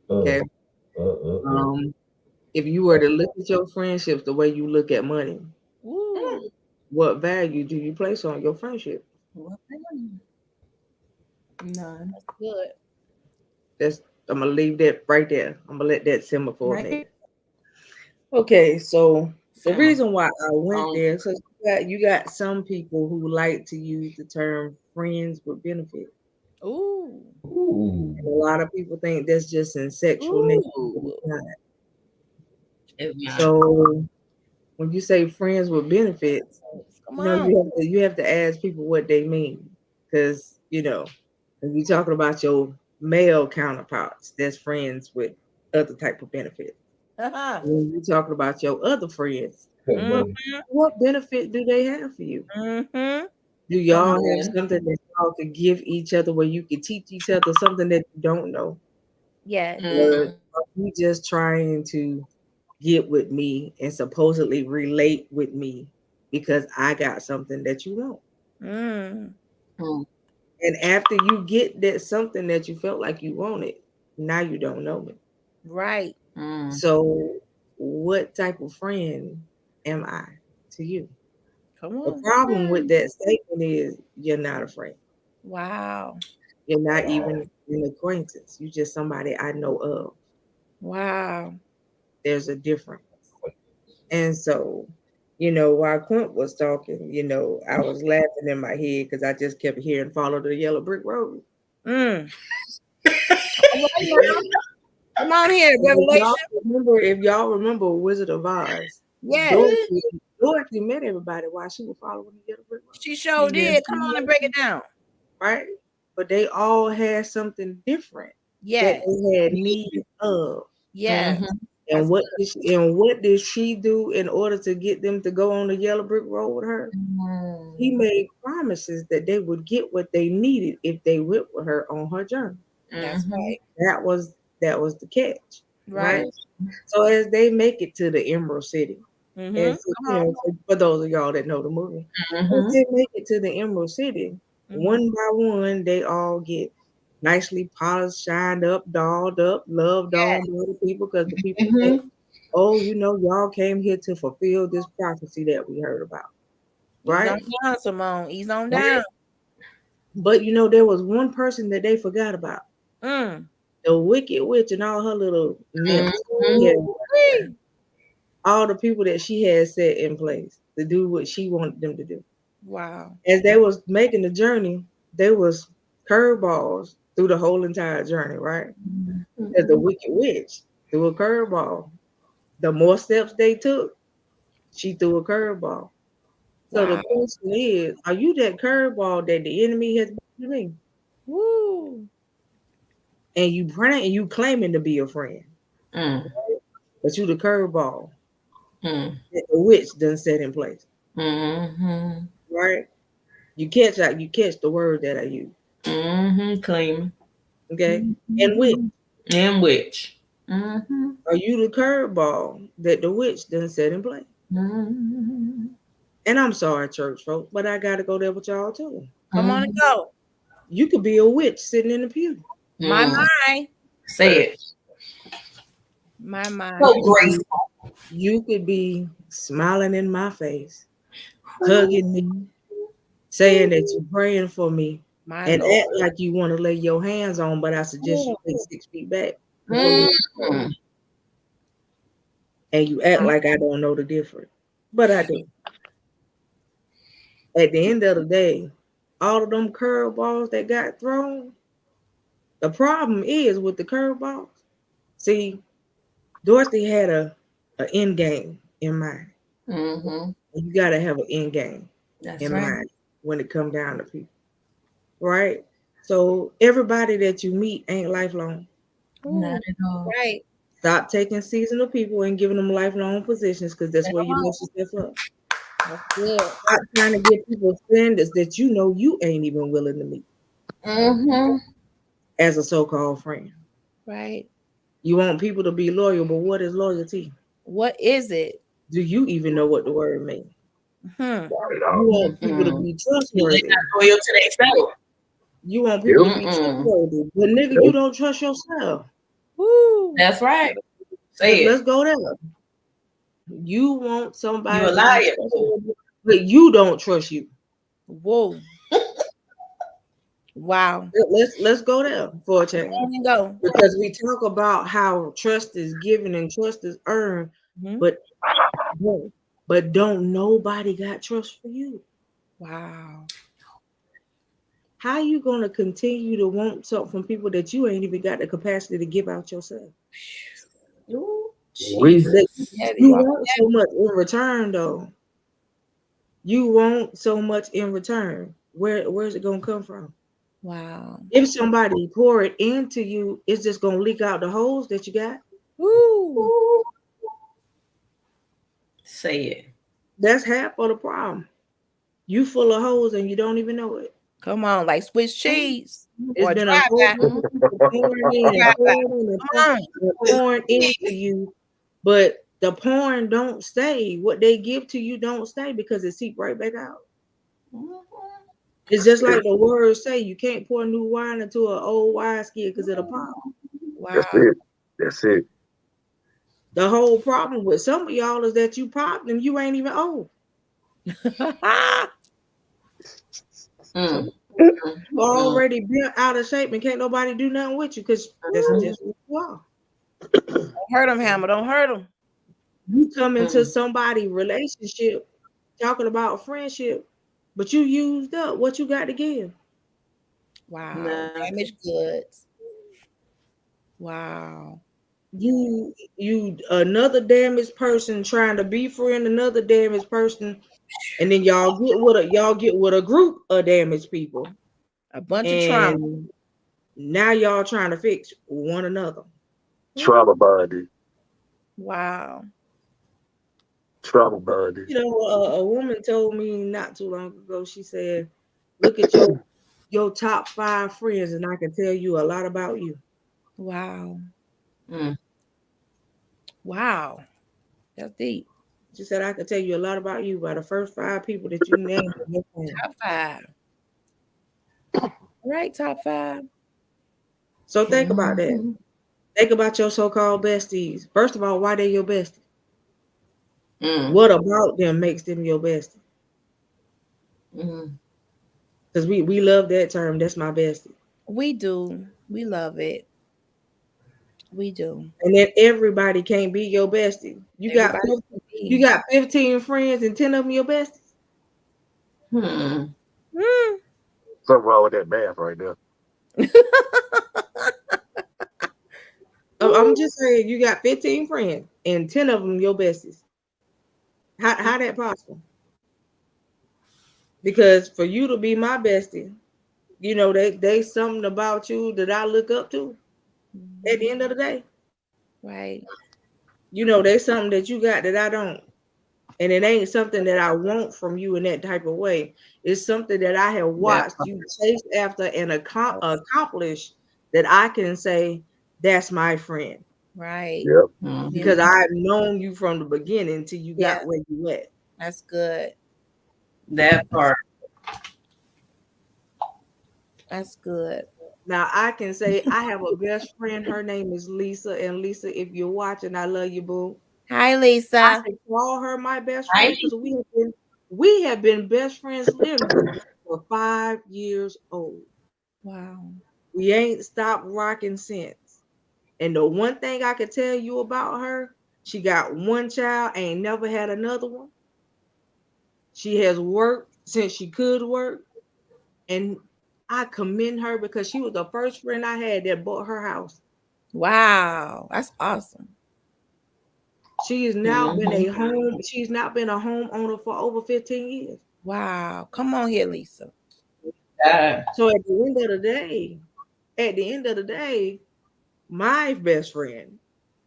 Okay. If you were to look at your friendships the way you look at money, what value do you place on your friendship? None. That's good. I'm gonna leave that right there. I'm gonna let that simmer for a minute. Okay, so the reason why I went there, so you got some people who like to use the term friends with benefit. Ooh. And a lot of people think that's just in sexual nature. So when you say friends with benefits, you have to ask people what they mean, because if you're talking about your male counterparts, that's friends with other type of benefits. When you're talking about your other friends, what benefit do they have for you? Do y'all have something that y'all could give each other, where you could teach each other something that you don't know? Yes. Or are you just trying to get with me and supposedly relate with me because I got something that you want? And after you get that something that you felt like you wanted, now you don't know me. Right. So what type of friend am I to you? Come on. The problem with that statement is you're not a friend. Wow. You're not even an acquaintance. You're just somebody I know of. Wow. There's a difference. And so, while Quint was talking, I was laughing in my head because I just kept hearing "Follow the Yellow Brick Road." Come on here, Revelation. If y'all remember Wizard of Oz, Dorothy met everybody while she was following the Yellow Brick Road. She sure did. Come on and break it down. Right? But they all had something different that they had need of. Yeah. And what did she do in order to get them to go on the Yellow Brick Road with her? He made promises that they would get what they needed if they went with her on her journey. That's right. That was the catch. Right. So as they make it to the Emerald City, and for those of y'all that know the movie, as they make it to the Emerald City, one by one, they all get nicely polished, shined up, dolled up, loved on by the people, because the people think, oh, y'all came here to fulfill this prophecy that we heard about. Right? Ease on down, Simone. Ease on down. But there was one person that they forgot about. Mm. The wicked witch and all her little nymphs. Mhm. Yeah, Woo-wee. all the people that she had set in place to do what she wanted them to do. Wow. As they was making the journey, there was curveballs through the whole entire journey, right? As the wicked witch threw a curveball. The more steps they took, she threw a curveball. So the Wow. question is, are you that curveball that the enemy has been me? Woo. And you praying and you claiming to be a friend, Mm. but you the curveball Mm. that the witch done set in place, Mhm. right? You catch the word that I use, Mhm. Claim. okay? And witch, Mhm. And which? Mhm. are you the curveball that the witch done set in place? Mhm. And I'm sorry, church folks, but I gotta go there with y'all too. Come on and go. You could be a witch sitting in the pew. My Mm. mind. Say it. My You mind. So could be, graceful. you could be smiling in my face, hugging me, saying that you're praying for me, My and Lord. act like you want to lay your hands on, but I suggest you stay 6 feet back before you Mm. and you act like I don't know the difference. But I do. At the end of the day, all of them curveballs that got thrown, the problem is with the curveballs. See, Dorothy had a end game in mind. Mhm. And you gotta have an end game That's in right. mind when it come down to people, right? So everybody that you meet ain't lifelong. Ooh. Not at all. Right. Stop taking seasonal people and giving them lifelong positions because that's where you Come on. mess yourself up. That's good. Stop trying to give people standards that you know you ain't even willing to meet Mhm. as a so-called friend. Right. You want people to be loyal, but what is loyalty? What is it? Do you even know what the word means? Hmm. You want people to Mm-mm. be You ain't trustworthy. not loyal to themselves. You want people to be Mm-mm. trustworthy. But nigga, you don't trust yourself. Woo. That's right. Say Let's it. go there. You want You a somebody to be liar. trustworthy, but you don't trust you. Whoa. Wow. Let's go there for a Come change. on and go. Because we talk about how trust is given and trust is earned, Mhm. but don't nobody got trust for you. Wow. How you gonna continue to want something from people that you ain't even got the capacity to give out yourself? Ooh, We That Jesus. Heavy. you Wow. want so much in return though. You want so much in return. Where's it gonna come from? Wow. If somebody pour it into you, it's just gonna leak out the holes that you got. Woo. Say it. That's half of the problem. You full of holes and you don't even know it. Come on. Like Swiss cheese It's or been a whole drive-by. bunch of people pouring in and Drive-by. pouring in Come on. and pouring into you, but the pouring don't stay. What they give to you don't stay because it seep right back out. It's just like the words say, you can't pour new wine into an old wine skin because it'll pop. that's Wow. it. That's it. The whole problem with some of y'all is that you popped and you ain't even old. Mm. You already been out of shape and can't nobody do nothing with you because that's Mm. just what you are. Don't hurt him, Hammer. Don't hurt him. You come into Mm. somebody relationship talking about friendship, but you used up what you got to give. Wow. Nothing. Damaged goods. Wow. You another damaged person trying to befriend another damaged person, and then y'all get with a group of damaged people, A bunch of trauma. and now y'all trying to fix one another. Trauma bonding. Wow. Trauma bonding. You know, a woman told me not too long ago. She said, "Look at your top 5 friends, and I can tell you a lot about you." Wow. Mm. Wow. That's deep. She said, "I can tell you a lot about you by the first 5 people that you named in your phone." Top five. All right, top five. So think about that. Mhm. Think about your so-called besties. First of all, why they your bestie? Mm. What about them makes them your bestie? Mm. Because we love that term. That's my bestie. We do. We love it. We do. And then everybody can't be your bestie. Everybody can You be. got 15 friends and 10 of them your besties. Hmm. Something wrong with that math right there. I'm just saying, you got 15 friends and 10 of them your besties. How that possible? Because for you to be my bestie, you know, they something about you that I look up to at the end of the day. Right. You know, there's something that you got that I don't. And it ain't something that I want from you in that type of way. It's something that I have That watched you chase after and accomplish that I can say that's my friend. Right. Yep. Mhm. Because I've known you from the beginning till you got where you at. That's good. That part. That's good. Now I can say I have a best friend. Her name is Lisa. And Lisa, if you're watching, I love you, boo. Hi, I Lisa. can call her my best I friend because we have been best friends literally for 5 years old. Wow. We ain't stopped rocking since. And the one thing I could tell you about her, she got one child, ain't never had another one. She has worked since she could work. And I commend her because she was the first friend I had that bought her house. Wow. That's awesome. She has now been Mhm. she's now been a homeowner for over 15 years. Wow. Come on here, Lisa. Yeah. So at the end of the day, my best friend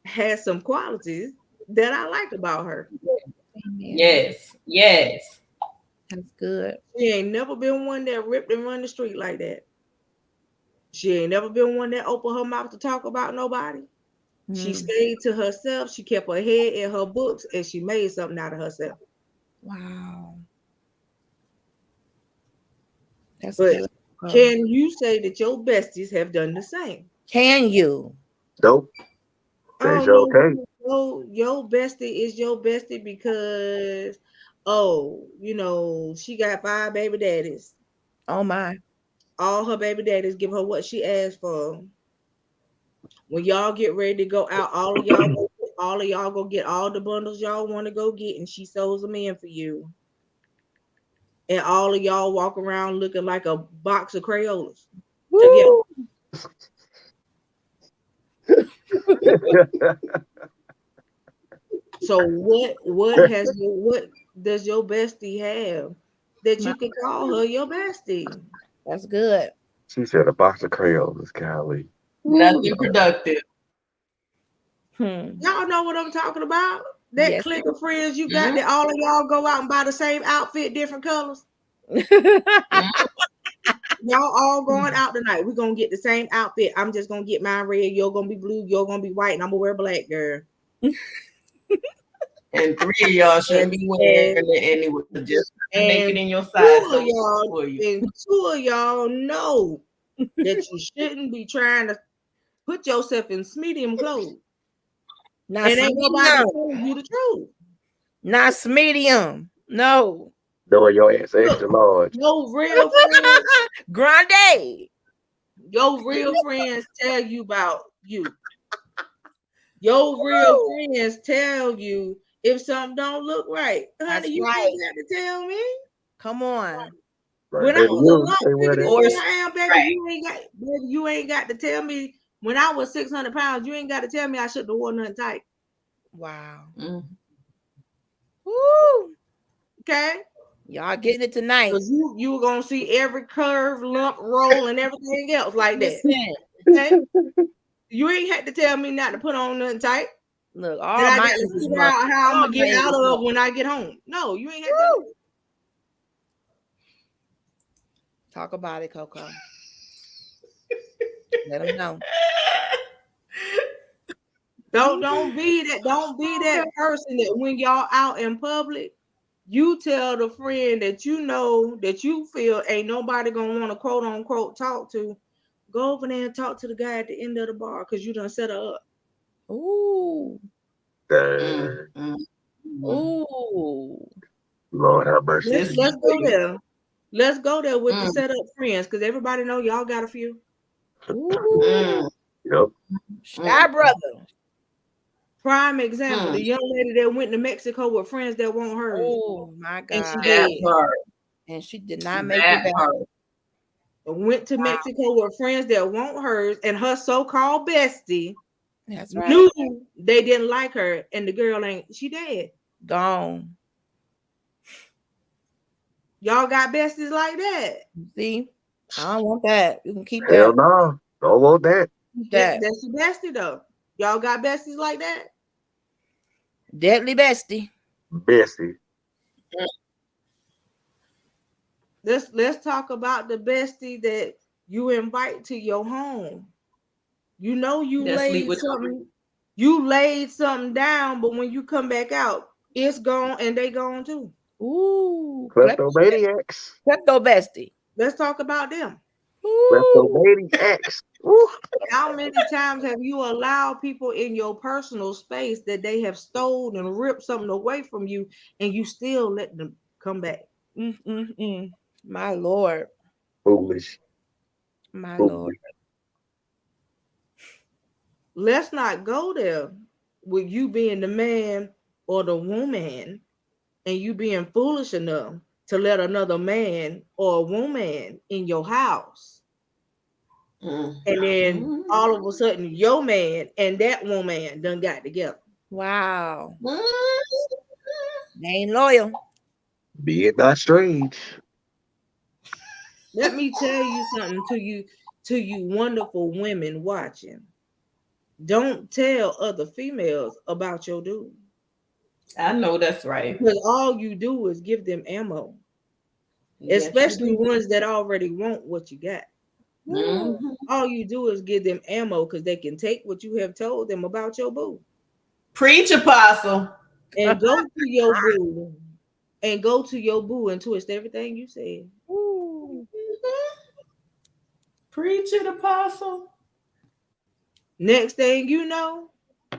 has some qualities that I like about her. Amen. Yes. Yes. That's good. She ain't never been one that ripped and run the street like that. She ain't never been one that opened her mouth to talk about nobody. She Mm. stayed to herself. She kept her head in her books and she made something out of herself. Wow. That's But good. can you say that your besties have done the same? Can you? Nope. They Oh sure no, can't. your bestie is your bestie because you know, she got 5 baby daddies. Oh my. All her baby daddies give her what she asked for. When y'all get ready to go out, all of y'all go get all the bundles y'all want to go get, and she sews them in for you. And all of y'all walk around looking like a box of Crayolas together. Woo. So what does your bestie have that My- you can call her your bestie? That's good. She said a box of crayons, golly. Nothing productive. Y'all know what I'm talking about? That Yes. clique of friends you got Mhm. that all of y'all go out and buy the same outfit, different colors. Mhm. Y'all all going out tonight. We're gonna get the same outfit. I'm just gonna get mine red. You're gonna be blue. You're gonna be white, and I'm gonna wear black, girl. And three of y'all shouldn't And be wearing and it anyway. Just make it and in your size two of so y'all for you. and two of y'all know that you shouldn't be trying to put yourself in medium clothes. Not And ain't nobody medium. telling you the truth. Not medium. No. Knowing your ass extra Look, large. your real friends, Grande. your real friends tell you about you. Your real Woo. friends tell you if something don't look right. Honey, That's you right. ain't got to tell me. Come on. Right, When I baby, was a you lot stay bigger where than that. Or what I am, right. baby, you ain't got to tell me. When I was 600 pounds, you ain't got to tell me I shouldn't have worn nothing tight. Wow. Mhm. Woo. Okay? Y'all getting it tonight. Because you were gonna see every curve, lump, roll, and everything else like that. Listen. Okay? You ain't had to tell me not to put on nothing tight. Look, That all I my got to English figure money. out how I'm All gonna my get out English of money. when I get home. No, you ain't had to. Woo. Talk about it, Coco. Let them know. Don't be that person that when y'all out in public, you tell the friend that you know that you feel ain't nobody gonna want to quote unquote talk to. Go over there and talk to the guy at the end of the bar because you done set her up. Ooh. Dang. Ooh. Lord have mercy, This Let's Jesus. go there. Let's go there with the mm, set up friends because everybody know y'all got a few. Ooh, Yep. Sky brother. Prime example, the young lady that went to Mexico with friends that won't hers, Oh my and she God. That dead. part. And she did not make it That back. part. Went to Mexico with friends that won't hers, and her so-called bestie That's right. knew they didn't like her, and the girl ain't. She dead. Gone. Y'all got besties like that. See? I don't want that. You can keep Hell that. no. Don't want that. Keep Yeah, that. that's your bestie though. Y'all got besties like that. Deadly bestie. Bessie. Let's talk about the bestie that you invite to your home. You know That sleep with you laid something down, but when you come back out, it's gone and they gone too. Ooh. Kleptomaniacs. Klepto bestie. Let's talk about them. Ooh. Kleptomaniacs. Woo. How many times have you allowed people in your personal space that they have stolen and ripped something away from you, and you still let them come back? My Lord. Foolish. My Lord. Foolish. Let's not go there with you being the man or the woman and you being foolish enough to let another man or a woman in your house. And then all of a sudden, your man and that woman done got together. Wow. They ain't loyal. Be it not strange. Let me tell you something to you wonderful women watching. Don't tell other females about your dude. I know that's right. Because all you do is give them ammo. Yes, you Especially do. ones that already want what you got. All you do is give them ammo because they can take what you have told them about your boo Preach, apostle. and go to your boo and twist everything you said. Preach it, apostle. Next thing you know,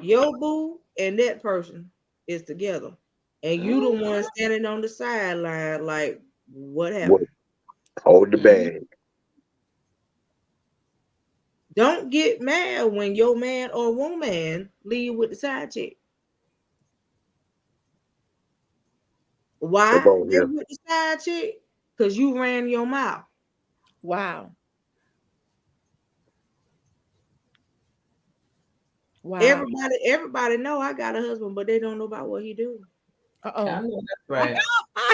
your boo and that person is together, and you the one standing on the sideline like, what What? happened? Hold the bag. Don't get mad when your man or woman leave with the side chick. Come Why on they here. with the side chick? Because you ran your mouth. Wow. Wow. Everybody know I got a husband, but they don't know about what he do. Uh-oh. I know that's right.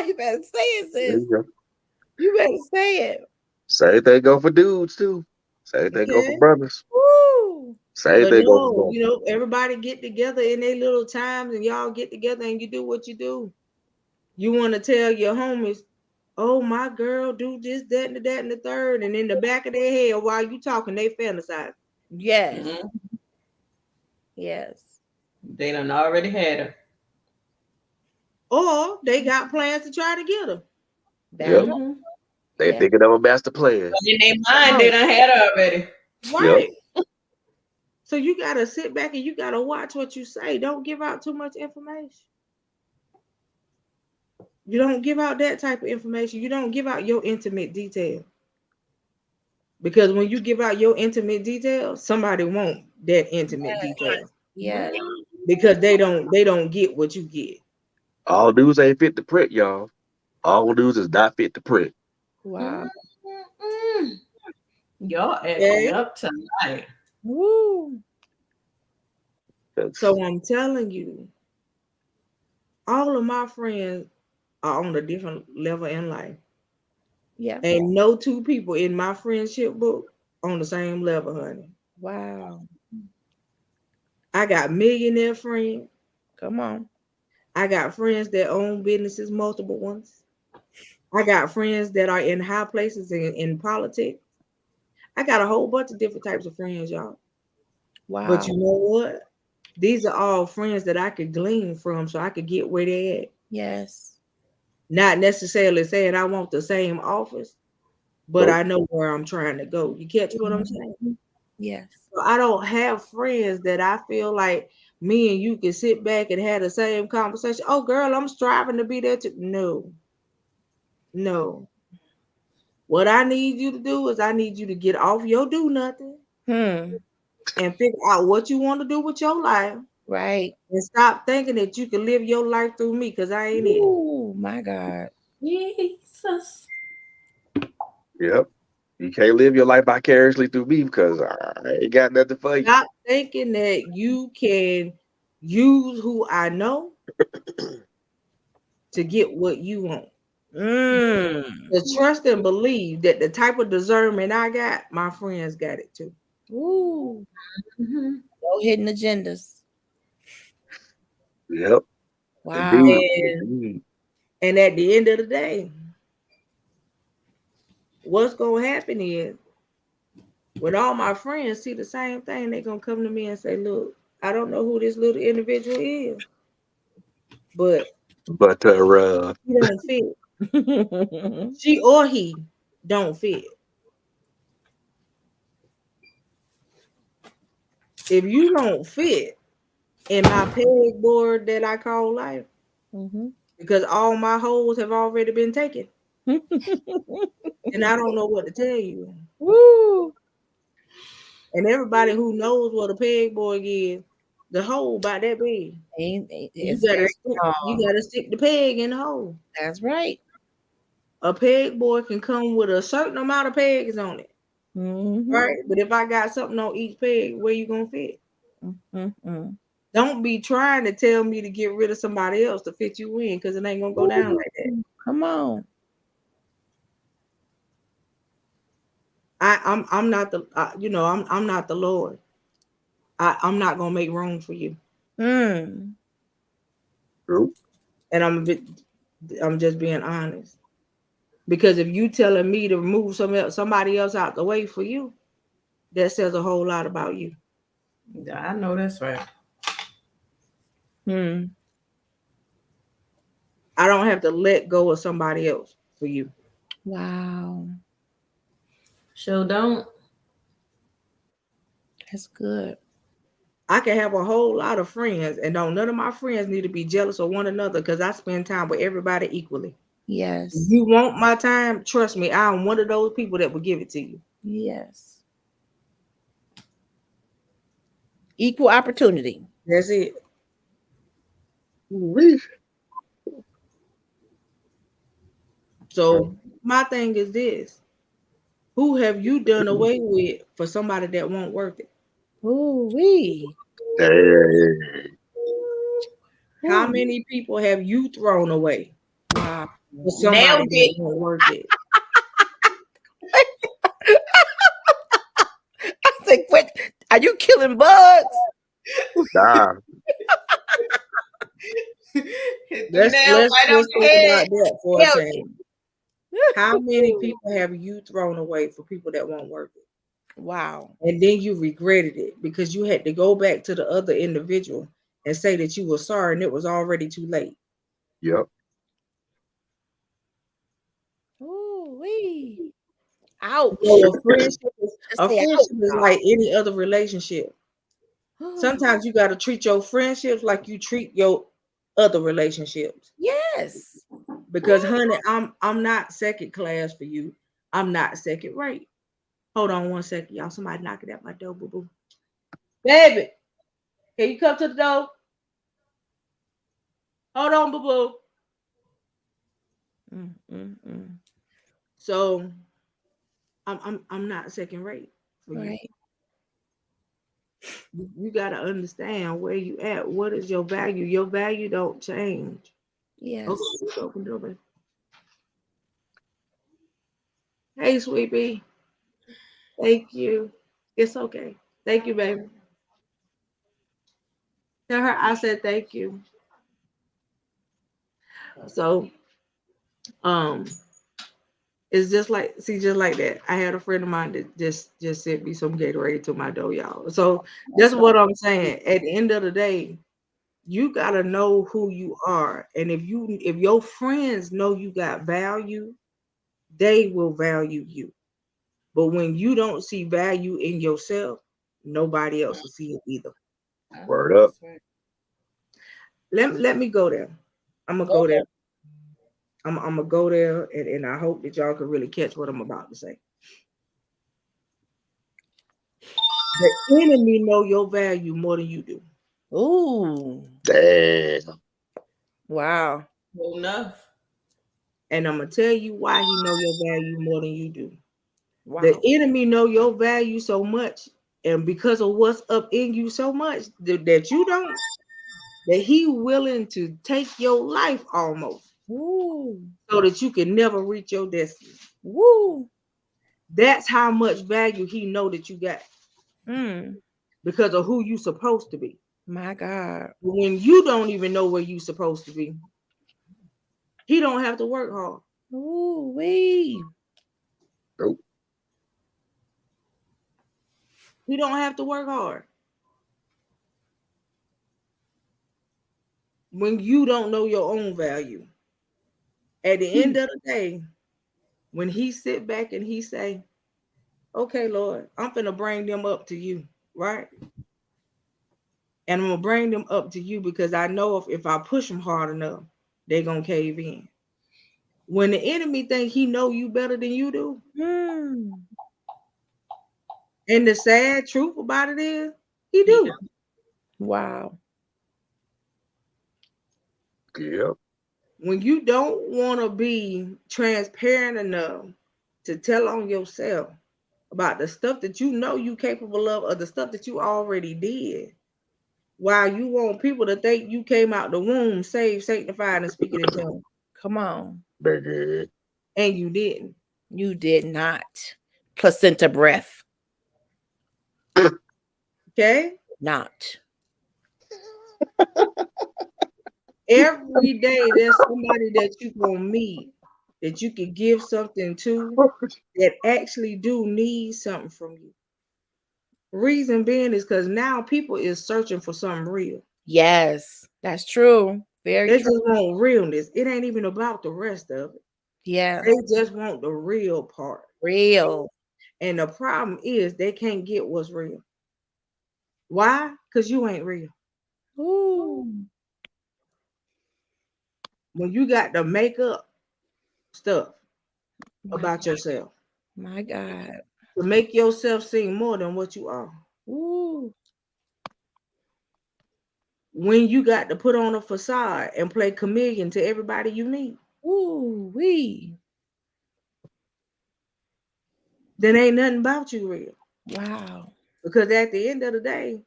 You better say it, There sis. you go. You better say it. Same thing go for dudes too. Same thing go for Okay. brothers. Woo. Same But thing go for no, boys. you know, everybody get together in their little times and y'all get together and you do what you do. You want to tell your homies, oh, my girl, do this, that, and that, and the third. And in the back of their head, while you talking, they fantasize. Yes. Yes. They done already had her. Or they got plans to try to get her. That Yep. part. They Yeah. thinking of a master plan. But in their mind, they done had her already. Right. So you got to sit back and you got to watch what you say. Don't give out too much information. You don't give out that type of information. You don't give out your intimate detail. Because when you give out your intimate details, somebody want that intimate detail. Yes. Because they don't get what you get. All dudes ain't fit to print, y'all. All dudes is not fit to print. Wow. Y'all acting Okay? up tonight. Woo. So I'm telling you, all of my friends are on a different level in life. Yeah. Ain't no two people in my friendship book on the same level, honey. Wow. I got millionaire friends. Come on. I got friends that own businesses, multiple ones. I got friends that are in high places in politics. I got a whole bunch of different types of friends, y'all. Wow. But you know what? These are all friends that I could glean from so I could get where they at. Yes. Not necessarily saying I want the same office, but Nope. I know where I'm trying to go. You catch what I'm saying? Yes. So I don't have friends that I feel like me and you can sit back and have the same conversation. Oh, girl, I'm striving to be there too. No, no. What I need you to do is I need you to get off your do nothing and figure out what you want to do with your life. Right. And stop thinking that you can live your life through me, because I ain't it. Oh my God. Jesus. Yep. You can't live your life vicariously through me because I ain't got nothing for you. Stop thinking that you can use who I know to get what you want. To trust and believe that the type of discernment I got, my friends got it too. Ooh. Mm-hmm. No hidden agendas. Yep. Wow. Indeed. And Indeed. and at the end of the day, what's gonna happen is when all my friends see the same thing, they're gonna come to me and say, look, I don't know who this little individual is, but But he don't fit. She or he don't fit. If you don't fit in my pegboard that I call life, because all my holes have already been taken, and I don't know what to tell you. Woo. And everybody who knows what a pegboard is, the hole about that big. It's very You strong. gotta stick the peg in the hole. That's right. A pegboard can come with a certain amount of pegs on it, right? But if I got something on each peg, where you gonna fit? Don't be trying to tell me to get rid of somebody else to fit you in, because it ain't gonna go down like that. Come on. I'm not the I'm not the Lord. I'm not gonna make room for you, Mm. true. and I'm just being honest. Because if you telling me to move somebody else out the way for you, that says a whole lot about you. Yeah, I know that's right. Mm. I don't have to let go of somebody else for you. Wow. Sure don't. That's good. I can have a whole lot of friends, and don't none of my friends need to be jealous of one another, because I spend time with everybody equally. If Yes. you want my time, trust me, I'm one of those people that will give it to you. Yes. Equal opportunity. That's it. Ooh-wee. So my thing is this: who have you done away with for somebody that won't worth it? Ooh wee. Dang. How Ooh. many people have you thrown away Wow. for somebody Nailed that it. won't worth it? I think, what? Are you killing bugs? Nah. Hit the Let's nail let's right on let's the think head. about that for a Nailed it. second. How many people have you thrown away for people that won't worth it? Wow. And then you regretted it because you had to go back to the other individual and say that you were sorry, and it was already too late. Yep. Ooh wee. Ouch. So Just a say friendship is ouch. like any other relationship. Y'all. Sometimes you got to treat your friendships like you treat your other relationships. Yes. Because honey, I'm not second class for you. I'm not second rate. Hold on one second, y'all. Somebody knocking at my door, boo boo. Baby, can you come to the door? Hold on, boo boo. Mm. So I'm not second rate for you. Right. You got to understand where you at. What is your value? Your value don't change. Yes. Okay, just open the door, baby. Hey, sweetie. Thank you. It's okay. Thank you, baby. Tell her I said thank you. So, um, it's just like that. I had a friend of mine that just sent me some Gatorade to my door, y'all. So that's what I'm saying. At the end of the day, you gotta know who you are, and if your friends know you got value, they will value you. But when you don't see value in yourself, nobody else will see it either. I know Word up. that's right. Let me go there. I'm gonna Go go there. ahead. I'm gonna go there, and I hope that y'all can really catch what I'm about to say. The enemy know your value more than you do. Ooh. Damn. Wow. Enough. And I'm gonna tell you why he know your value more than you do. The Wow. enemy know your value so much, and because of what's up in you so much that you don't, that he willing to take your life almost Ooh. so that you can never reach your destiny. Woo. That's how much value he know that you got because of who you supposed to be. My God. But when you don't even know where you supposed to be, he don't have to work hard. Ooh wee. Nope. He don't have to work hard. When you don't know your own value, at the end of the day, when he sit back and he say, okay, Lord, I'm finna bring them up to you, right? And I'm gonna bring them up to you because I know if I push them hard enough, they're gonna cave in. When the enemy think he know you better than you do, and the sad truth about it is, he do. Wow. Yep. When you don't want to be transparent enough to tell on yourself about the stuff that you know you capable of or the stuff that you already did, while you want people to think you came out the womb saved, sanctified, and speaking in tongues, Come on. Baby. and you didn't. You did not. Placenta breath. Okay? Not. Every day there's somebody that you gonna meet that you could give something to that actually do need something from you. Reason being is because now people is searching for something real. Yes. That's true. Very They true. just want realness. It ain't even about the rest of it. Yeah. They just want the real part. Real. And the problem is they can't get what's real. Why? Because you ain't real. Ooh. When you got to make up stuff My, about yourself my God. to make yourself seem more than what you are. Ooh. When you got to put on a facade and play chameleon to everybody you meet, Ooh wee. then ain't nothing about you real. Wow. Because at the end of the day,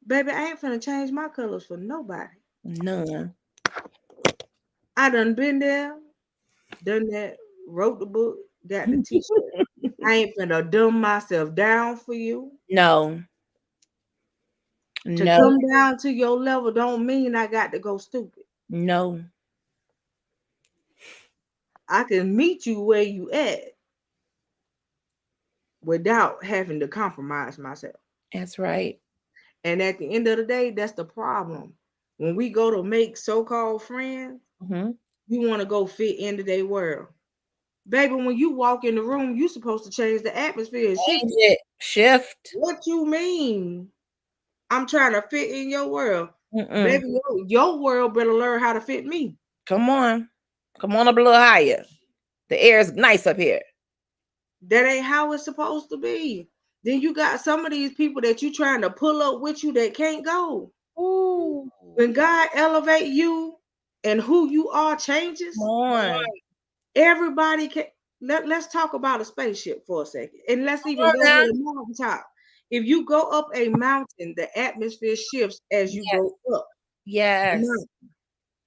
baby, I ain't finna change my colors for nobody. None. I done been there, done that, wrote the book, got the t-shirt. I ain't finna dumb myself down for you. No. To No. come down to your level don't mean I got to go stupid. No. I can meet you where you at without having to compromise myself. That's right. And at the end of the day, that's the problem. When we go to make so-called friends, you want to go fit into their world. Baby, when you walk in the room, you supposed to change the atmosphere and shift Change it. Shift. What you mean? I'm trying to fit in your world. Mm-mm. Baby, your world better learn how to fit me. Come on. Come on up a little higher. The air is nice up here. That ain't how it's supposed to be. Then you got some of these people that you trying to pull up with you that can't go. Ooh. When God elevate you and who you are changes, Come on. everybody can. Let's talk about a spaceship for a second. And let's even on go now. to the mountaintop. If you go up a mountain, the atmosphere shifts as you Yes. go up. Yes.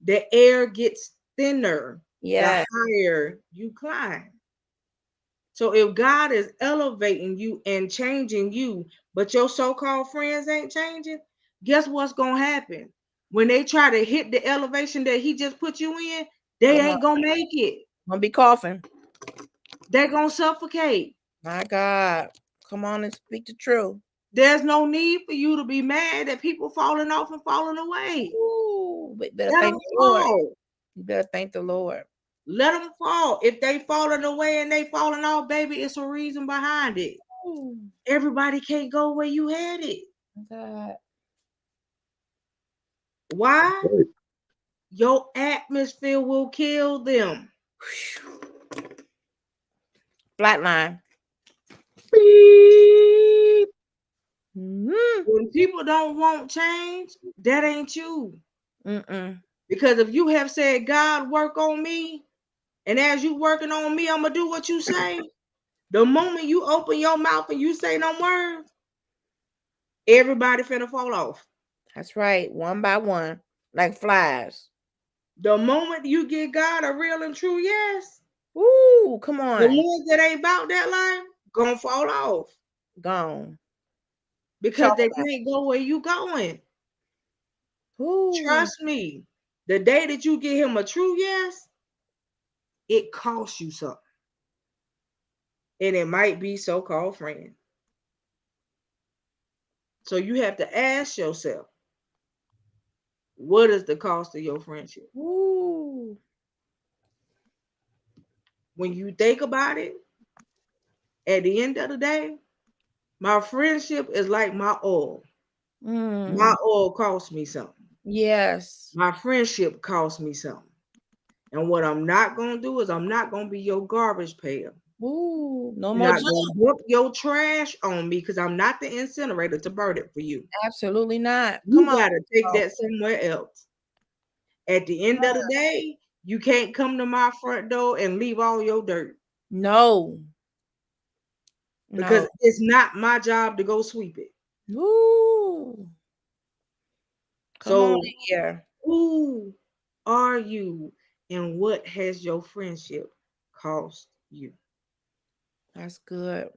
The air gets thinner Yes. the higher you climb. So if God is elevating you and changing you, but your so-called friends ain't changing, guess what's gonna happen? When they try to hit the elevation that he just put you in, they Come ain't on. gonna make it. Gonna be coughing. They're gonna suffocate. My God. Come on and speak the truth. There's no need for you to be mad at people falling off and falling away. Ooh, but better Let thank them the Lord. fall. You better thank the Lord. Let them fall. If they falling away and they falling off, baby, it's a reason behind it. Ooh. Everybody can't go where you headed. God. Why? Your atmosphere will kill them. Flatline. Beep. Mm-hmm. When people don't want change, that ain't you. Mm-mm. Because if you have said, God, work on me, and as you working on me, I'm gonna do what you say. The moment you open your mouth and you say no words, everybody finna fall off. That's right. One by one, like flies. The moment you give God a real and true yes, Ooh, come the on. ones that ain't about that line gonna fall off Gone. because Show they them. can't go where you going. Ooh. Trust me. The day that you give him a true yes, it costs you something. And it might be so-called friend. So you have to ask yourself, what is the cost of your friendship? Ooh. When you think about it, at the end of the day, my friendship is like my oil. My Mm. oil costs me something. Yes. My friendship costs me something. And what I'm not going to do is I'm not going to be your garbage pail. Ooh. No You're more not going junk. to dump your trash on me because I'm not the incinerator to burn it for you. Absolutely not. Come You on. got to take Girl. that somewhere else. At the end of the day, you can't come to my front door and leave all your dirt No. because No. it's not my job to go sweep it. Ooh. Come on So, in here. who are you and what has your friendship cost you? That's good.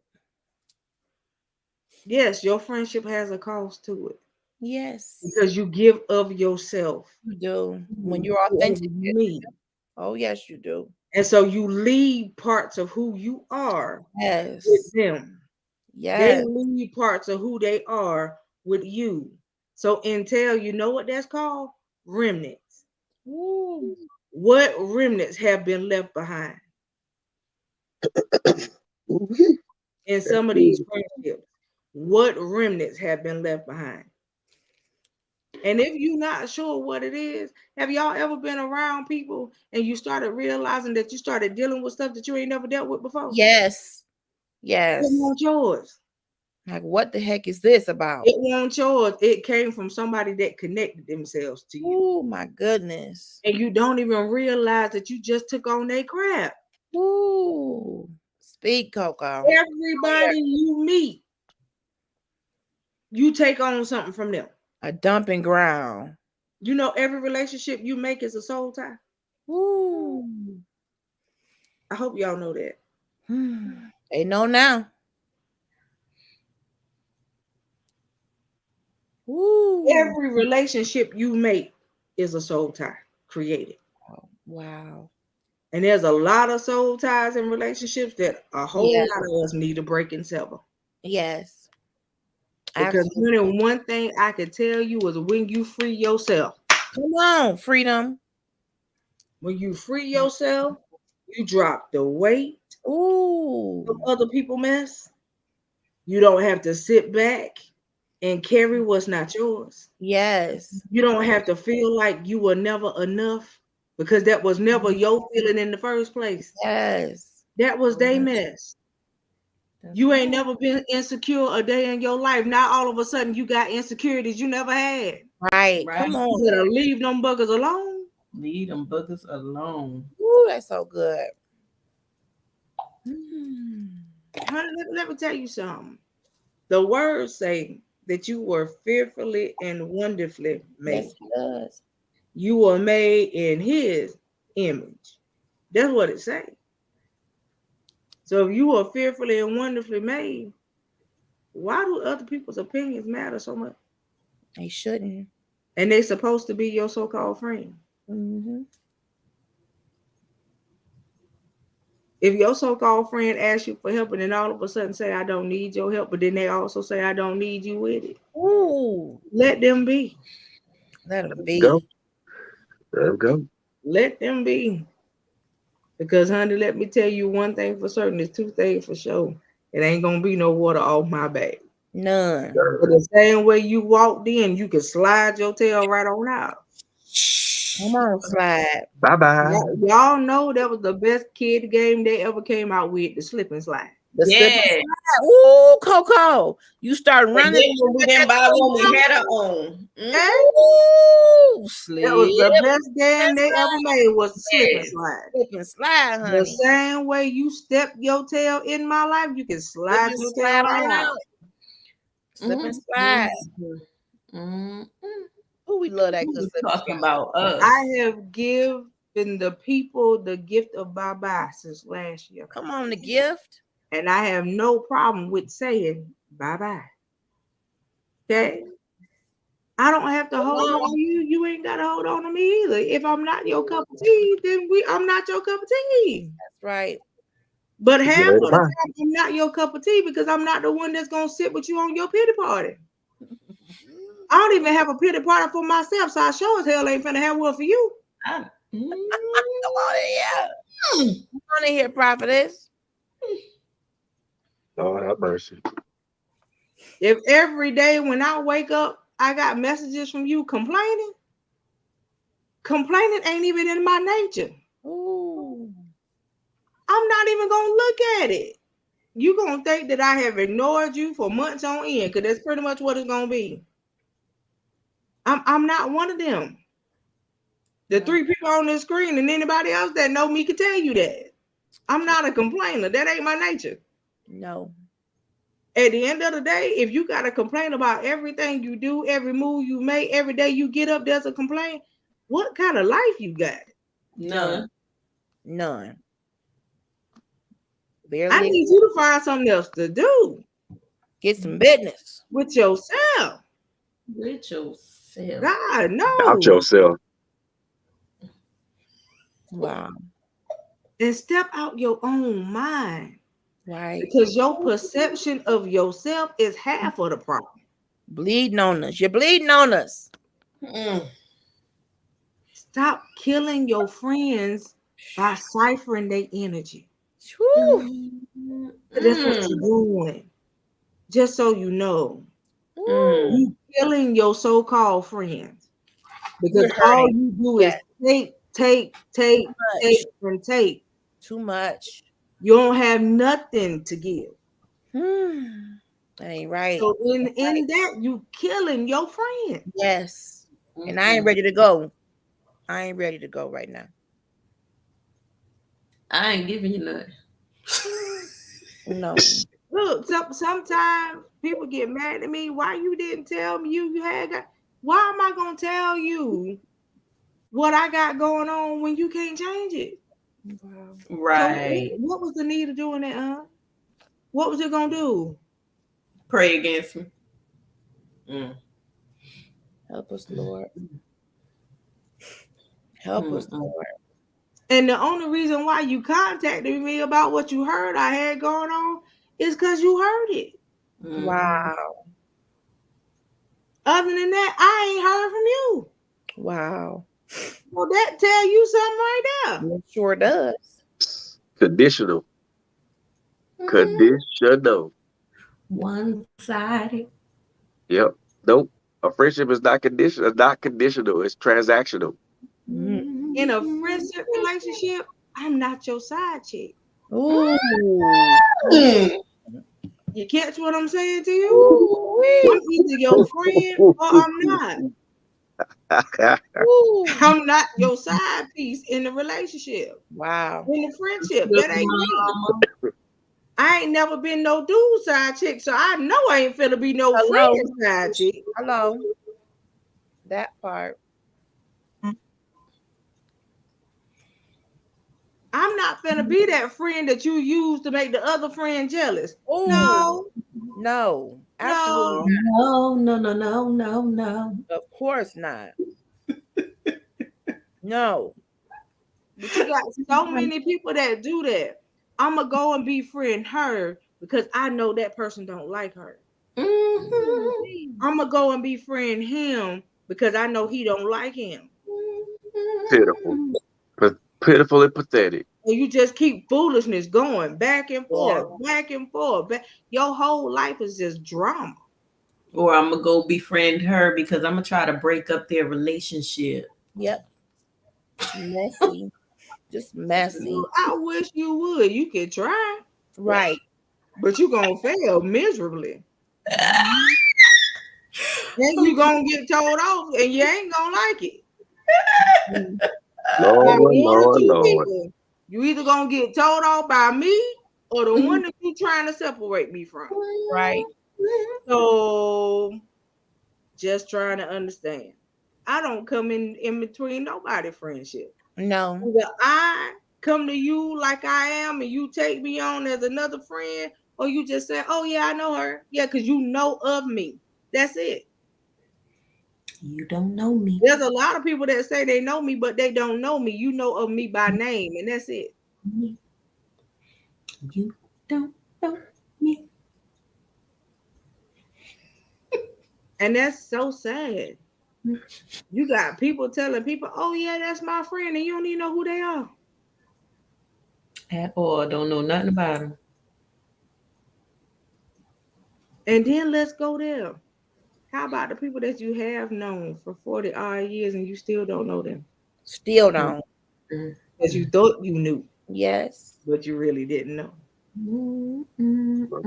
Yes, your friendship has a cost to it Yes. because you give of yourself You do. When to you're whoever authentic. you meet. Oh, yes, you do. And so you leave parts of who you are with Yes. them. They Yes. leave parts of who they are with you. So until you know what that's called? Remnants. Ooh. What remnants have been left behind Ooh-wee. in That's some of these good. friendships? What remnants have been left behind? And if you're not sure what it is, have y'all ever been around people and you started realizing that you started dealing with stuff that you ain't never dealt with before? Yes. It Yes. wasn't yours. Like, what the heck is this about? It wasn't yours. It came from somebody that connected themselves to you. Oh, my goodness. And you don't even realize that you just took on their crap. Ooh. Speak, Coco. Everybody you meet, you take on something from them. A dumping ground. You know, every relationship you make is a soul tie. Ooh. I hope y'all know that. They know now. Ooh. Every relationship you make is a soul tie created. Oh, wow. And there's a lot of soul ties in relationships that a whole Yeah. lot of us need to break and sever. Yes. Because Absolutely. one thing I can tell you is when you free yourself, Come on, freedom. when you free yourself, you drop the weight of Ooh. other people mess. You don't have to sit back and carry what's not yours. Yes. You don't have to feel like you were never enough because that was never your feeling in the first place. Yes. That was their mess. That's You ain't right. never been insecure a day in your life. Now all of a sudden you got insecurities you never had. Right. Right. Come You on. better leave them buggers alone. Leave them boogers alone. Ooh, that's so good. Mm. Honey, let me tell you something. The words say that you were fearfully and wonderfully Yes, made. it does. You were made in his image. That's what it says. So if you were fearfully and wonderfully made, why do other people's opinions matter so much? They shouldn't. And they supposed to be your so-called friend. Mm-hmm. If your so-called friend asks you for help and then all of a sudden say, I don't need your help, but then they also say, I don't need you with it. Ooh, Let them be. let them Let's be. go. Let's go. Let them be. Because, honey, let me tell you one thing for certain. There's two things for sure. It ain't going to be no water off my back. None. But the same way you walked in, you can slide your tail right on out. Come on, slide. Bye bye. Y'all know that was the best kid game they ever came out with, the slip and slide. The slip and Yeah. slide. Ooh, Coco. You start And running. then when we didn't buy one, we had our own. Okay? Ooh, slip. That was the best game they ever made was the slip and Yes. slide. Slip and slide, The honey. same way you step your tail in my life, you can Slip slide and your slide tail right on out. out. Slip and Mhm. slide. Mhm. Ooh, we love that We good was slip and talking slide. about us. I have given the people the gift of bye-bye since last year. Come on, the gift. And I have no problem with saying bye-bye. Okay? I don't have to hold on to you. You ain't gotta hold on to me either. If I'm not your cup of tea, then I'm not your cup of tea. That's right. But You half ready of to the buy? time, I'm not your cup of tea because I'm not the one that's gonna sit with you on your pity party. I don't even have a pity party for myself, so I sure as hell ain't finna have one for you. I- Come on in here. Come on in here, prophetess. Lord have mercy. If every day when I wake up, I got messages from you complaining ain't even in my nature. Ooh. I'm not even gonna look at it. You gonna think that I have ignored you for months on end, because that's pretty much what it's gonna be. I'm not one of them. The 3 people on this screen and anybody else that know me can tell you that. I'm not a complainer. That ain't my nature. No. At the end of the day, if you got to complain about everything you do, every move you make, every day you get up, there's a complaint. What kind of life you got? None. None. I Barely need you to find something else to do get some business. with yourself. With yourself. God, Out no. yourself. Wow. And step out your own mind. Right. Because your perception of yourself is half of the problem. Bleeding on us. You're bleeding on us. Stop killing your friends by ciphering their energy. Whew. That's what you're doing. Just so you know, Ooh. you killing your so-called friends because You're all hurting. you do Yes. is take, and take. Too much. You don't have nothing to give. That ain't right. So in that, you killing your friend. Yes. And I ain't ready to go. I ain't ready to go right now. I ain't giving you nothing. No. Look, sometimes people get mad at me. Why you didn't tell me you had got? Why am I gonna tell you what I got going on when you can't change it? Wow. Right. So what was the need of doing that, What was it gonna do? Pray against me. Help us, Lord. Help us, Lord. And the only reason why you contacted me about what you heard I had going on is because you heard it. Wow. Other than that, I ain't heard from you. Wow. Well, that tell you something right there. It sure does. Conditional. Conditional. One-sided. Yep. Nope. A friendship is not conditional. It's not conditional. It's transactional. In a friendship relationship, I'm not your side chick. Ooh. You catch what I'm saying to you? I'm either your friend or I'm not. I'm not your side piece in the relationship. Wow. In the friendship. That ain't me. I ain't never been no dude side chick, so I know I ain't finna be no friend side chick. Hello. That part. I'm not finna be that friend that you use to make the other friend jealous. Ooh. No. No. Absolutely No. No. not. Of course not. No. But you got so many people that do that. I'ma go and befriend her because I know that person don't like her. I'ma go and befriend him because I know he don't like him. Pitiful. Pitiful and pathetic. And you just keep foolishness going back and forth, back and forth. Your whole life is just drama. Or I'm gonna go befriend her because I'm gonna try to break up their relationship. Yep. Messy. Just messy. I wish you would. You could try. Right. but you gonna fail miserably. And you gonna get told off, and you ain't gonna like it. By Lord, one or Lord, two Lord. people, you either gonna get told off by me or the one that you trying to separate me from. Right. So just trying to understand. I don't come in between nobody friendship. No. Either I come to you like I am and you take me on as another friend, or you just say, oh yeah, I know her. Yeah, because you know of me. That's it. You don't know me. There's a lot of people that say they know me, but they don't know me. You know of me by name, and that's it. You don't know me. And that's so sad. You got people telling people, oh yeah, that's my friend, and you don't even know who they are. At all. Don't know nothing about him. And then let's go there. How about the people that you have known for 40 odd years and you still don't know them? Still don't. Because you thought you knew, Yes. but you really didn't know.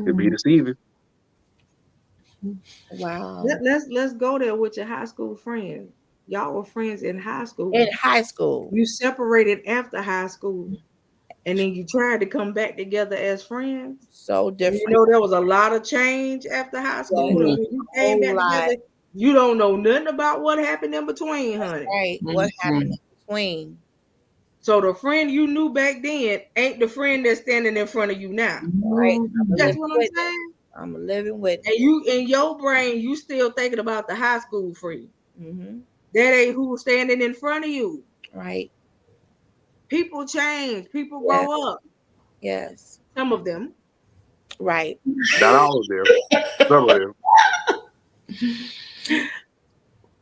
Could be deceiving. Wow. Let's go there with your high school friends. Y'all were friends in high school. In high school. You separated after high school, and then you tried to come back together as friends. So different. You know there was a lot of change after high school, and when you came back together, you don't know nothing about what happened in between, honey. Right. What happened in between? So the friend you knew back then ain't the friend that's standing in front of you now. Right. That's what I'm saying. I'm living with it. And you, in your brain, you still thinking about the high school friend. Mm-hmm. That ain't who's standing in front of you. Right. People change. People grow up. Yes. Some of them. Right. Not all of them. Some of them.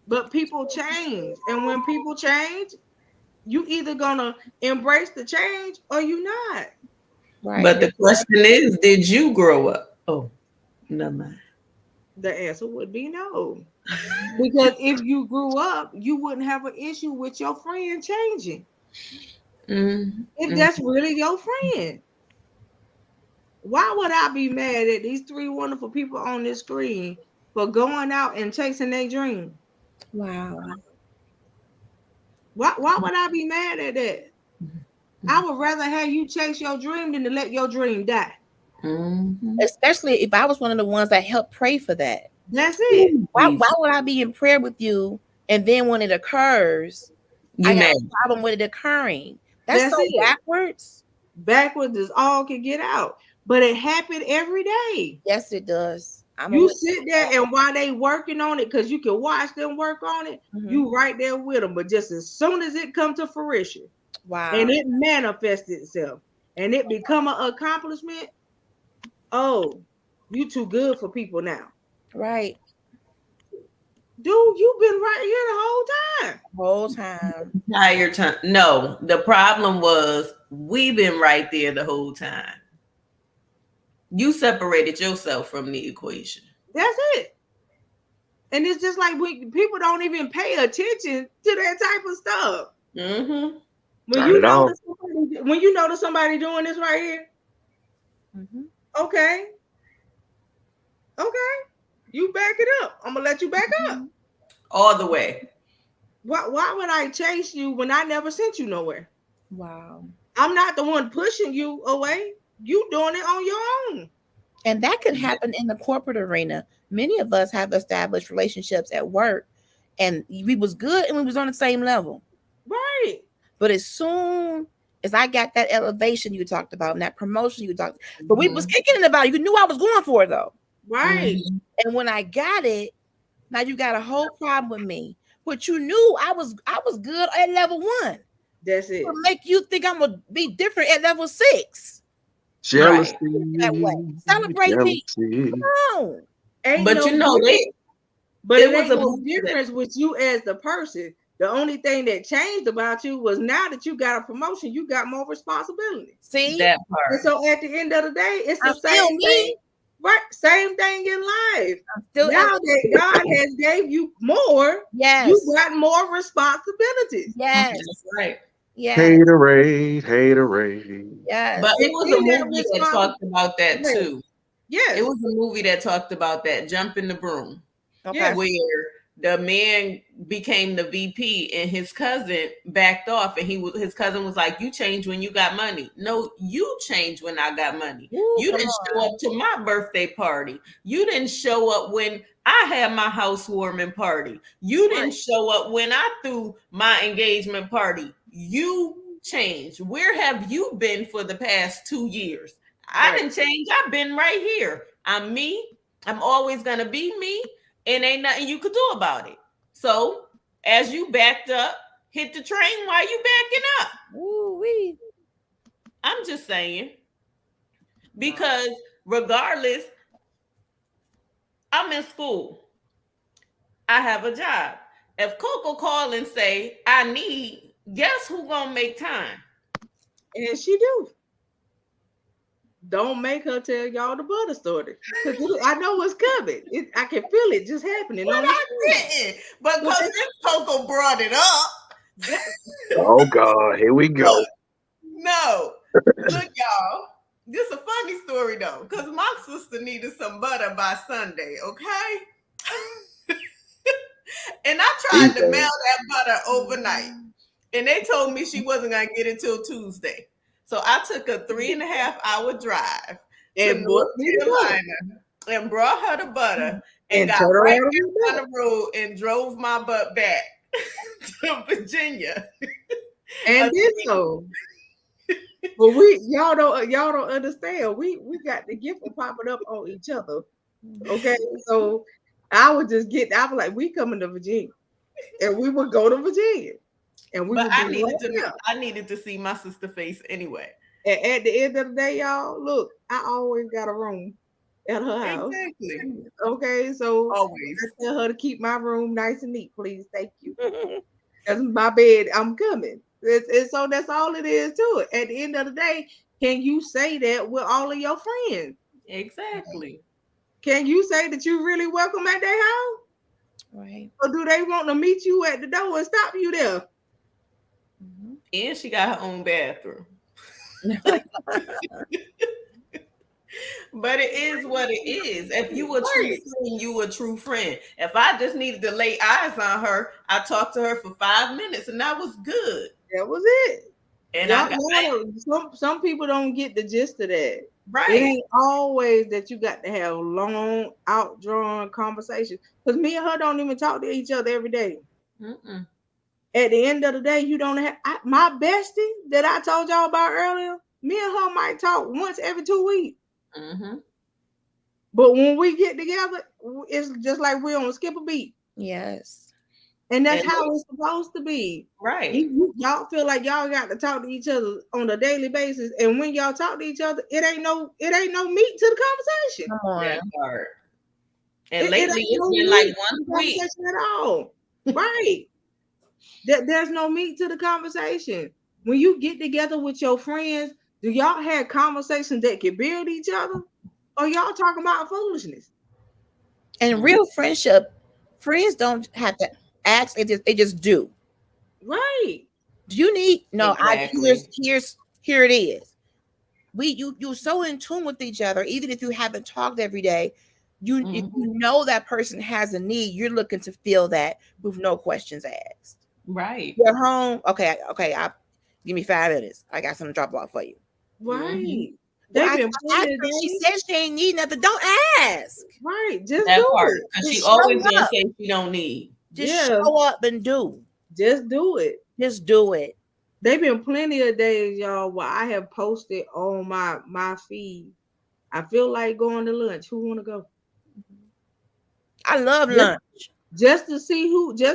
But people change. And when people change, you either gonna embrace the change or you not. Right. But the question is, did you grow up? Oh, never mind. The answer would be no. Because if you grew up, you wouldn't have an issue with your friend changing. If that's really your friend. Why would I be mad at these three wonderful people on this screen for going out and chasing their dream? Wow. Why would I be mad at that? I would rather have you chase your dream than to let your dream die. Especially if I was one of the ones that helped pray for that. That's it. Why would I be in prayer with you and then when it occurs, I got a problem with it occurring? That's so it. Backwards. Backwards is all can get out. But it happened every day. Yes, it does. You sit there and while they working on it, because you can watch them work on it, you right there with them. But just as soon as it comes to fruition, and it manifests itself, and it become an accomplishment, oh, you too good for people now. Right. Dude, you've been right here the whole time. Entire time. No, the problem was we've been right there the whole time. You separated yourself from the equation. That's it. And it's just like people don't even pay attention to that type of stuff. When you notice somebody doing this right here, okay, you back it up. I'm gonna let you back up all the way. Why would I chase you when I never sent you nowhere? Wow. I'm not the one pushing you away. You doing it on your own. And that could happen in the corporate arena. Many of us have established relationships at work and we was good and we was on the same level. Right. But as soon as I got that elevation you talked about and that promotion you talked about, but we was kicking it about it. You knew I was going for it though. Right. And when I got it, now you got a whole problem with me. But you knew I was good at level 1. That's it. To make you think I'm gonna be different at level 6. Jealousy. That way. Celebrate me. Come on. But no, you know but it ain't no difference with you as the person. The only thing that changed about you was now that you got a promotion, you got more responsibility. See that part. And so at the end of the day, it's the same thing. Right, same thing in life. Now that God has gave you more, you got more responsibilities. Yes, that's right. Yeah. Haterade. Yes. But it was a movie that talked about that too. Yes. It was a movie that talked about that, Jump in the Broom. Okay. Where the man became the VP and his cousin backed off, and his cousin was like, "You changed when you got money." No, you changed when I got money. Ooh, You come didn't on. show up to my birthday party. You didn't show up when I had my housewarming party. You didn't show up when I threw my engagement party. You changed. Where have you been for the past 2 years? I didn't change. I've been right here. I'm me. I'm always gonna be me, and ain't nothing you could do about it. So, as you backed up, hit the train while you backing up. Ooh-wee. I'm just saying, because regardless, I'm in school. I have a job. If Coco call and say I need, guess who gonna make time? And she do. Don't make her tell y'all the butter story. Because I know what's coming. I can feel it just happening. But I didn't. But because this Coco brought it up. Oh God, here we go. No. Look, y'all. This is a funny story though, because my sister needed some butter by Sunday, okay? And I tried to mail that butter overnight. And they told me she wasn't gonna get it till Tuesday. So I took a 3.5-hour drive to North Carolina and brought her the butter and got right on the road and drove my butt back to Virginia. And did so. But y'all don't understand. We got the gift of popping up on each other. Okay, so I was like, we coming to Virginia, and we would go to Virginia, and but I needed to see my sister face anyway. And at the end of the day, y'all, look, I always got a room at her house. Exactly. Okay, so always I tell her to keep my room nice and neat, please. Thank you. That's my bed. I'm coming. And so that's all it is to it. At the end of the day, can you say that with all of your friends? Exactly. Can you say that you really welcome at their house? Right. Or do they want to meet you at the door and stop you there? Mm-hmm. And she got her own bathroom. But it is what it is. If you a true friend, you a true friend. If I just needed to lay eyes on her, I talked to her for 5 minutes and that was good. That was it. And some people don't get the gist of that. Right. It ain't always that you got to have long, outdrawn conversations. Because me and her don't even talk to each other every day. Mm-mm. At the end of the day, you don't have my bestie that I told y'all about earlier. Me and her might talk once every 2 weeks. Mm-hmm. But when we get together, it's just like we don't skip a beat. Yes. And that's how it's supposed to be. Right. Y'all feel like y'all got to talk to each other on a daily basis. And when y'all talk to each other, it ain't no meat to the conversation. Come on. That part. And lately it's been like 1 week. At all. Right. There's no meat to the conversation. When you get together with your friends, do y'all have conversations that can build each other? Or y'all talking about foolishness? And real friendship, friends don't have to ask, they just do. Right. Do you need exactly. Here it is. You're so in tune with each other, even if you haven't talked every day. You know that person has a need. You're looking to fill that with no questions asked. Right. You're home. Okay. Give me 5 minutes. I got something to drop off for you. Right. She said she ain't need nothing. Don't ask. Right. Just that do part. it. She always gonna say she don't need. Just show up and do. Just do it. Just do it. They've been plenty of days, y'all, where I have posted on my feed. I feel like going to lunch. Who want to go? I love lunch. Just to see who say they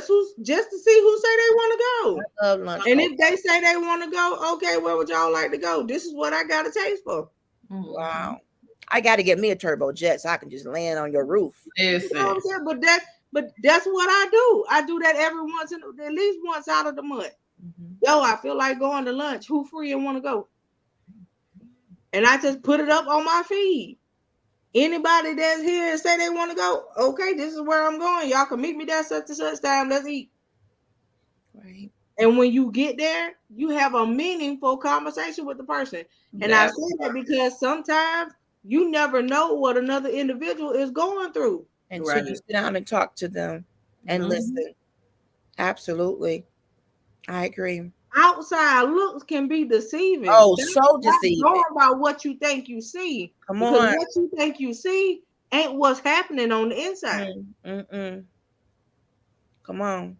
want to go. I love lunch. And if they say they want to go, okay, where would y'all like to go? This is what I got a taste for. Wow. I got to get me a turbo jet so I can just land on your roof. Listen. You know what I'm saying? But that's what I do. I do that at least once out of the month. Yo, I feel like going to lunch. Who free and want to go? And I just put it up on my feed. Anybody that's here and say they want to go, okay, this is where I'm going. Y'all can meet me there such and such time. Let's eat. Right. And when you get there, you have a meaningful conversation with the person. And I say that because sometimes you never know what another individual is going through. Until you sit down and talk to them and listen. Absolutely. I agree. Outside looks can be deceiving. Oh, That's so deceiving. going by what you think you see. Come because on. what you think you see ain't what's happening on the inside. Come on.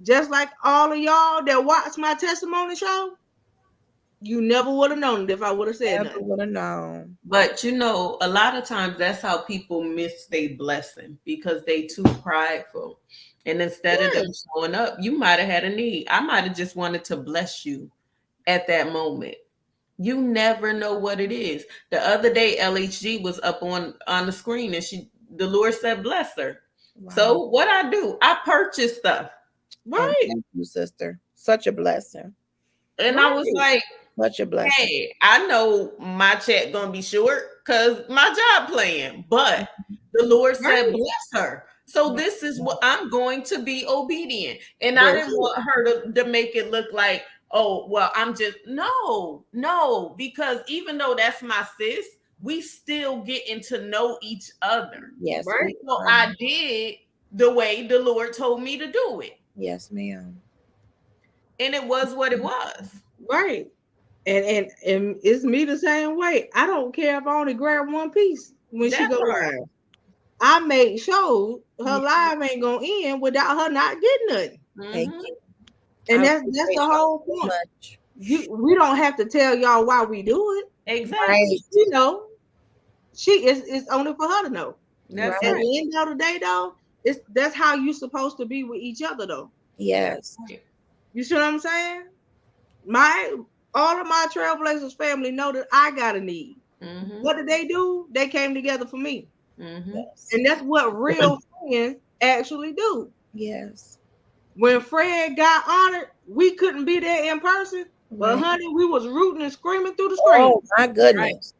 Just like all of y'all that watch my testimony show, you never would have known it if I would have said Never nothing. would have known. But you know, a lot of times that's how people miss their blessing because they too prideful. And instead of them showing up, you might have had a need. I might have just wanted to bless you at that moment. You never know what it is. The other day, LHG was up on the screen, and the Lord said, "Bless her." Wow. So what I do, I purchase stuff. Right. And thank you, sister. Such a blessing. And I was like, such a blessing. Hey, I know my check gonna be short because my job playing, but the Lord said, bless her. So this is what I'm going to be obedient. And I didn't want her to make it look like, oh, well, I'm just no, because even though that's my sis, we still getting to know each other. Yes. Right. So I did the way the Lord told me to do it. Yes, ma'am. And it was what it was. Right. And it's me the same way. I don't care if I only grab one piece when she go live. I make sure her live ain't gonna end without her not getting nothing. Thank you. And that's the whole point. We don't have to tell y'all why we do it. Exactly. Right. You know, it's only for her to know. That's At the end of the day, though, that's how you supposed to be with each other, though. Yes. You see what I'm saying? All of my Trailblazers family know that I got a need. What did they do? They came together for me. Yes. And that's what real friends actually do. Yes. When Fred got honored, we couldn't be there in person, but honey, we was rooting and screaming through the screen. Oh my goodness. Right?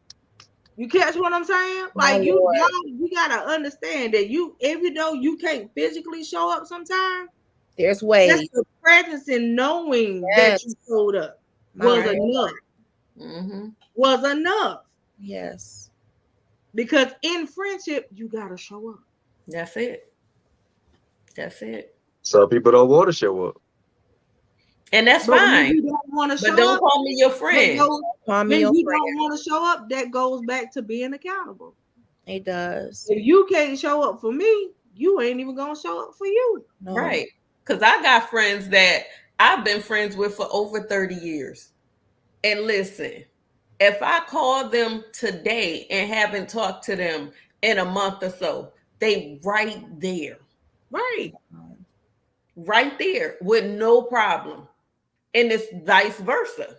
You catch what I'm saying? Like you gotta understand that even though you can't physically show up sometimes, there's ways. Just the presence in knowing that you showed up was enough. Was enough. Yes. Because in friendship, you gotta show up. That's it. That's it. Some people don't want to show up. And that's fine. You don't want to show but don't up, call me your friend. When you don't want to show up, that goes back to being accountable. It does. If you can't show up for me, you ain't even gonna show up for you. No. Right. Because I got friends that I've been friends with for over 30 years. And listen, if I call them today and haven't talked to them in a month or so, they right there. Right. Right there with no problem. And it's vice versa.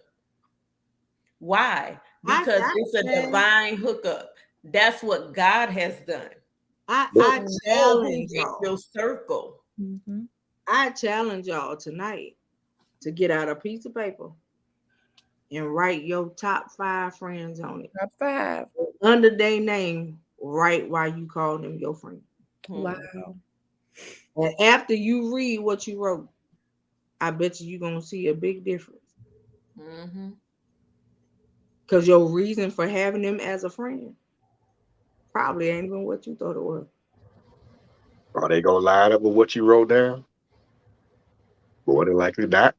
Why? Because it's a divine hookup. That's what God has done. I challenge your circle. I challenge y'all tonight to get out a piece of paper and write your top 5 friends on it. Top 5. Under their name, write why you call them your friend. Wow. And after you read what you wrote, I bet you're going to see a big difference. Because your reason for having them as a friend probably ain't even what you thought it was. Are they going to line up with what you wrote down? More than likely not.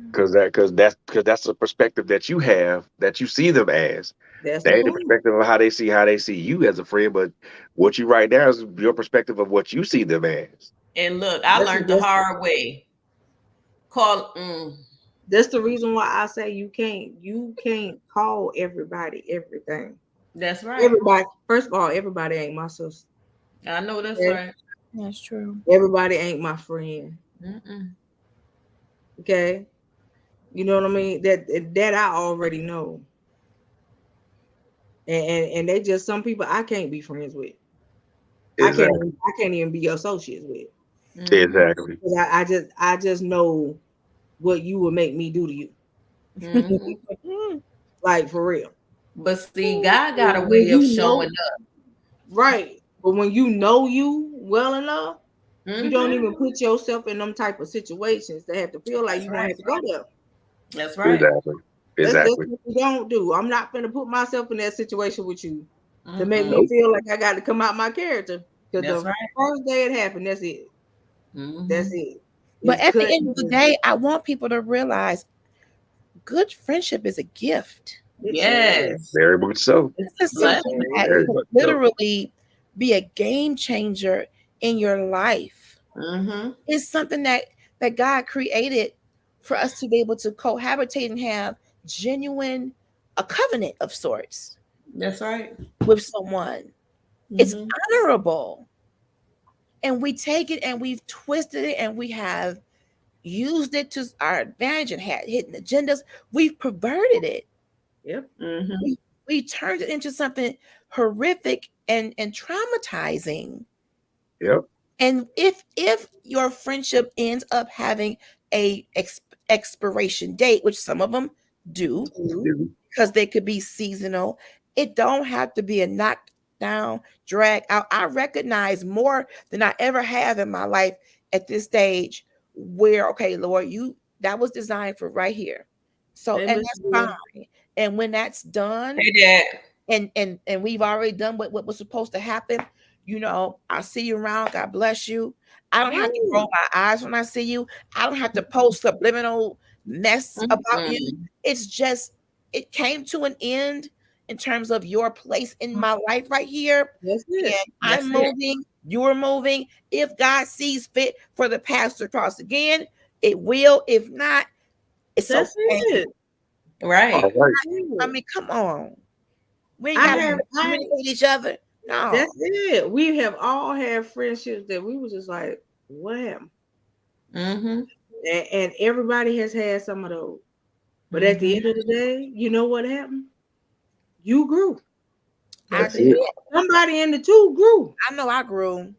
Because that's the perspective that you have, that you see them as. That ain't the perspective of how they see you as a friend, but what you write down is your perspective of what you see them as. And look, I learned the hard way. That's the reason why I say you can't call everybody everything. That's right. Everybody, first of all, everybody ain't my sister. I know that's right. That's true. Everybody ain't my friend. Okay. You know what I mean? That I already know. And they just some people I can't be friends with. Exactly. I can't even be associates with. Exactly. I just know what you would make me do to you. Like for real. But see, God got a way of showing up. Right. But when you know you well enough, you don't even put yourself in them type of situations that have to feel like you don't have to go there. That's right. Exactly. That's Exactly. what we don't do. I'm not gonna put myself in that situation with you to make me Nope. feel like I got to come out my character. Because That's the right. first day it happened, that's it. That's it. But It's at the cut. end of the day, I want people to realize good friendship is a gift. Yes. Very much so. This is Yes, something sir. that Very could much so. literally be a game changer in your life. It's something that God created for us to be able to cohabitate and have genuine a covenant of sorts. That's right. With someone. It's honorable. And we take it and we've twisted it and we have used it to our advantage and had hidden agendas. We've perverted it. Yep. We turned it into something horrific and traumatizing. Yep. And if your friendship ends up having a expiration date, which some of them do, because they could be seasonal, it don't have to be a knockdown, drag out. I recognize more than I ever have in my life at this stage where, okay, Lord, that was designed for right here. So, and that's fine. And when that's done, and we've already done what was supposed to happen, I'll see you around. God bless you. I don't have to roll my eyes when I see you. I don't have to post subliminal mess about you. It's just, it came to an end in terms of your place in my life right here. That's it. And I'm moving, you're moving. If God sees fit for the paths to cross again, it will. If not, it's okay. It. Right. All right. I mean, come on. We ain't got to communicate each other. No. That's it. We have all had friendships that we were just like, what happened? And everybody has had some of those. But at the end of the day, you know what happened? You grew. That's it. Somebody in the two grew. I know I grew.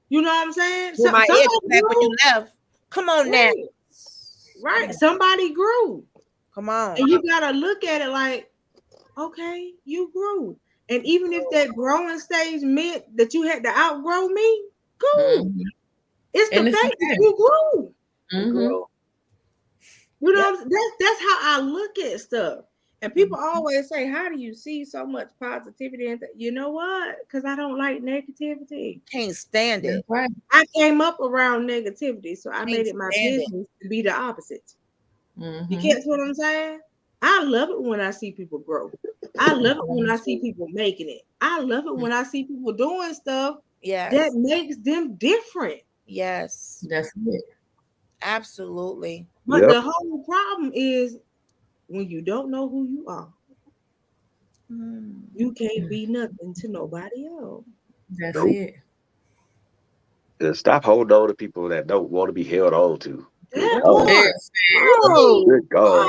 You know what I'm saying? Well, my edge back when you left. Come on now. Right. Somebody grew. Come on. And you gotta look at it like, okay, you grew. And even if that growing stage meant that you had to outgrow me, cool. It's the fact that you grew. You know, that's how I look at stuff. And people always say, how do you see so much positivity? And you know what? Because I don't like negativity. Can't stand it. Right. I came up around negativity, so I made it my business to be the opposite. You catch what I'm saying? I love it when I see people grow. I love it when I see people making it. I love it when I see people doing stuff that makes them different. Yes. That's it. Absolutely. But the whole problem is when you don't know who you are, you can't be nothing to nobody else. That's it. Just stop holding on to people that don't want to be held on to. Good God.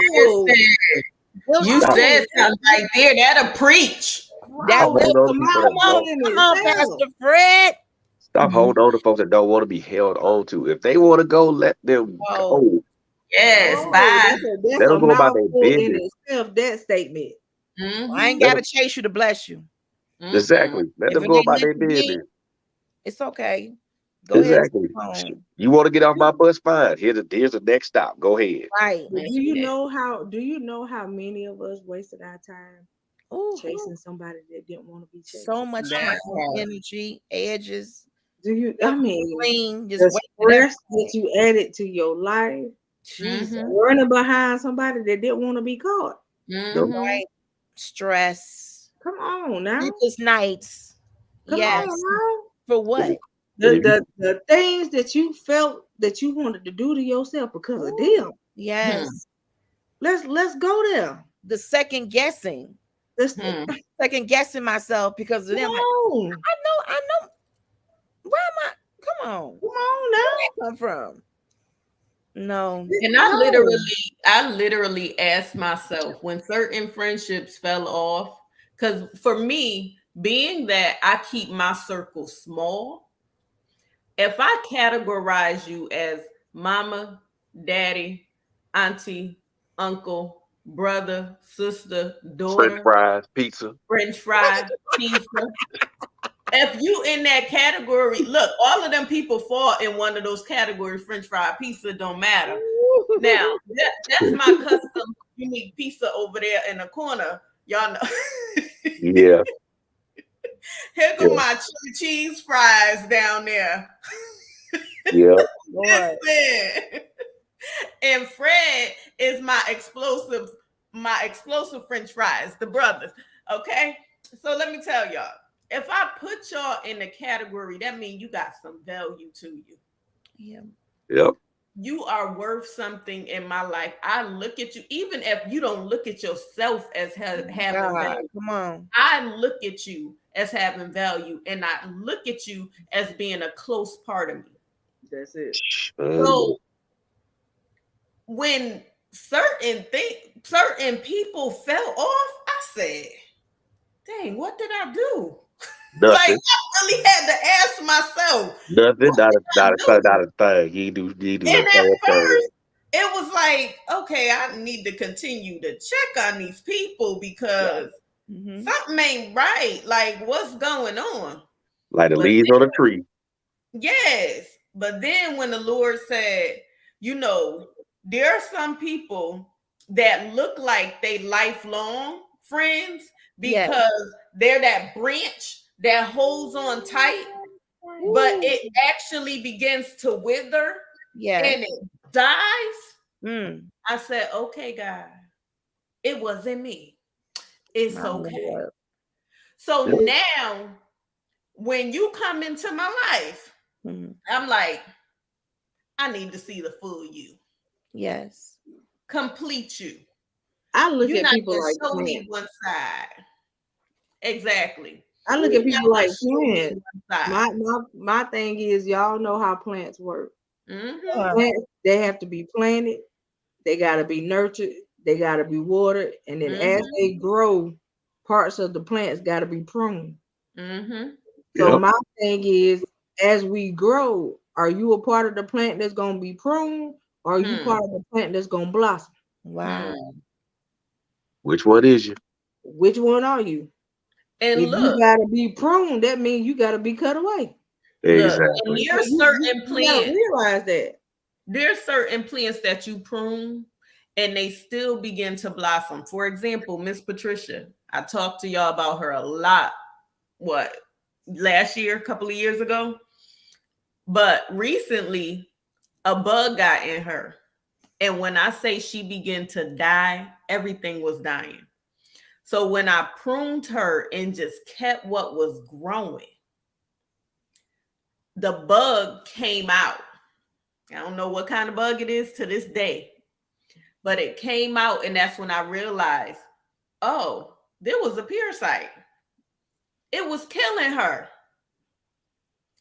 You said something right there. That'll preach. Come on, Pastor Fred. Stop holding on to folks that don't want to be held on to. If they want to go, let them go. Yes, bye. That's let them go about their business. In itself, that statement. I ain't gotta chase you to bless you. Exactly. Let them go about their business. It's okay. Go exactly. ahead. You want to get off my bus? Fine. Here's the next stop. Go ahead. Right. Do you know how many of us wasted our time chasing somebody that didn't want to be chased? So much energy, edges. Do you? I mean, just the stress that you added to your life, running behind somebody that didn't want to be caught. Right. Stress. Come on now. Sleepless nights. Come on now. For what? The things that you felt that you wanted to do to yourself because of them. Yes. Let's go there. The second guessing. Second guessing myself because of them. I know. Where am I? Come on now. Where did that come from? No. And I literally asked myself when certain friendships fell off, because for me, being that I keep my circle small, if I categorize you as mama, daddy, auntie, uncle, brother, sister, daughter, French fries, pizza. If you in that category, look, all of them people fall in one of those categories. French fry, pizza, don't matter. Now, that's my custom unique pizza over there in the corner. Y'all know. Yeah. Here go my chili cheese fries down there. Yeah. Listen. And Fred is my explosive French fries, the brothers. Okay. So let me tell y'all, if I put y'all in the category, that means you got some value to you. Yeah. Yep. You are worth something in my life. I look at you, even if you don't look at yourself as having value. Come on. I look at you as having value, and I look at you as being a close part of me. That's it. So when certain people fell off, I said, dang, what did I do? Nothing. Like, I really had to ask myself. Nothing. Not a thing. You do And at the first, it was like, okay, I need to continue to check on these people because something ain't right. Like, what's going on? Like the leaves on a tree. Yes. But then when the Lord said, you know, there are some people that look like they lifelong friends because they're that branch that holds on tight, but it actually begins to wither and it dies. I said, okay, God, it wasn't me. It's okay. So now when you come into my life, I'm like, I need to see the full you. Yes. Complete you. I look You're at not people just like show me plants. one side. Exactly. I look at people like plants. My thing is, y'all know how plants work. Plants, they have to be planted. They got to be nurtured. They got to be watered. And then as they grow, parts of the plants got to be pruned. So my thing is, as we grow, are you a part of the plant that's going to be pruned, or are you part of the plant that's going to blossom? Wow. Which one is you? Which one are you? And if look, you got to be pruned, that means you got to be cut away. Exactly. Look, and there's certain plants. Realize that there's certain plants that you prune and they still begin to blossom. For example, Miss Patricia, I talked to y'all about her a lot. What, last year, a couple of years ago? But recently, a bug got in her. And when I say she began to die, everything was dying. So when I pruned her and just kept what was growing, the bug came out. I don't know what kind of bug it is to this day, but it came out, and that's when I realized, oh, there was a parasite. It was killing her.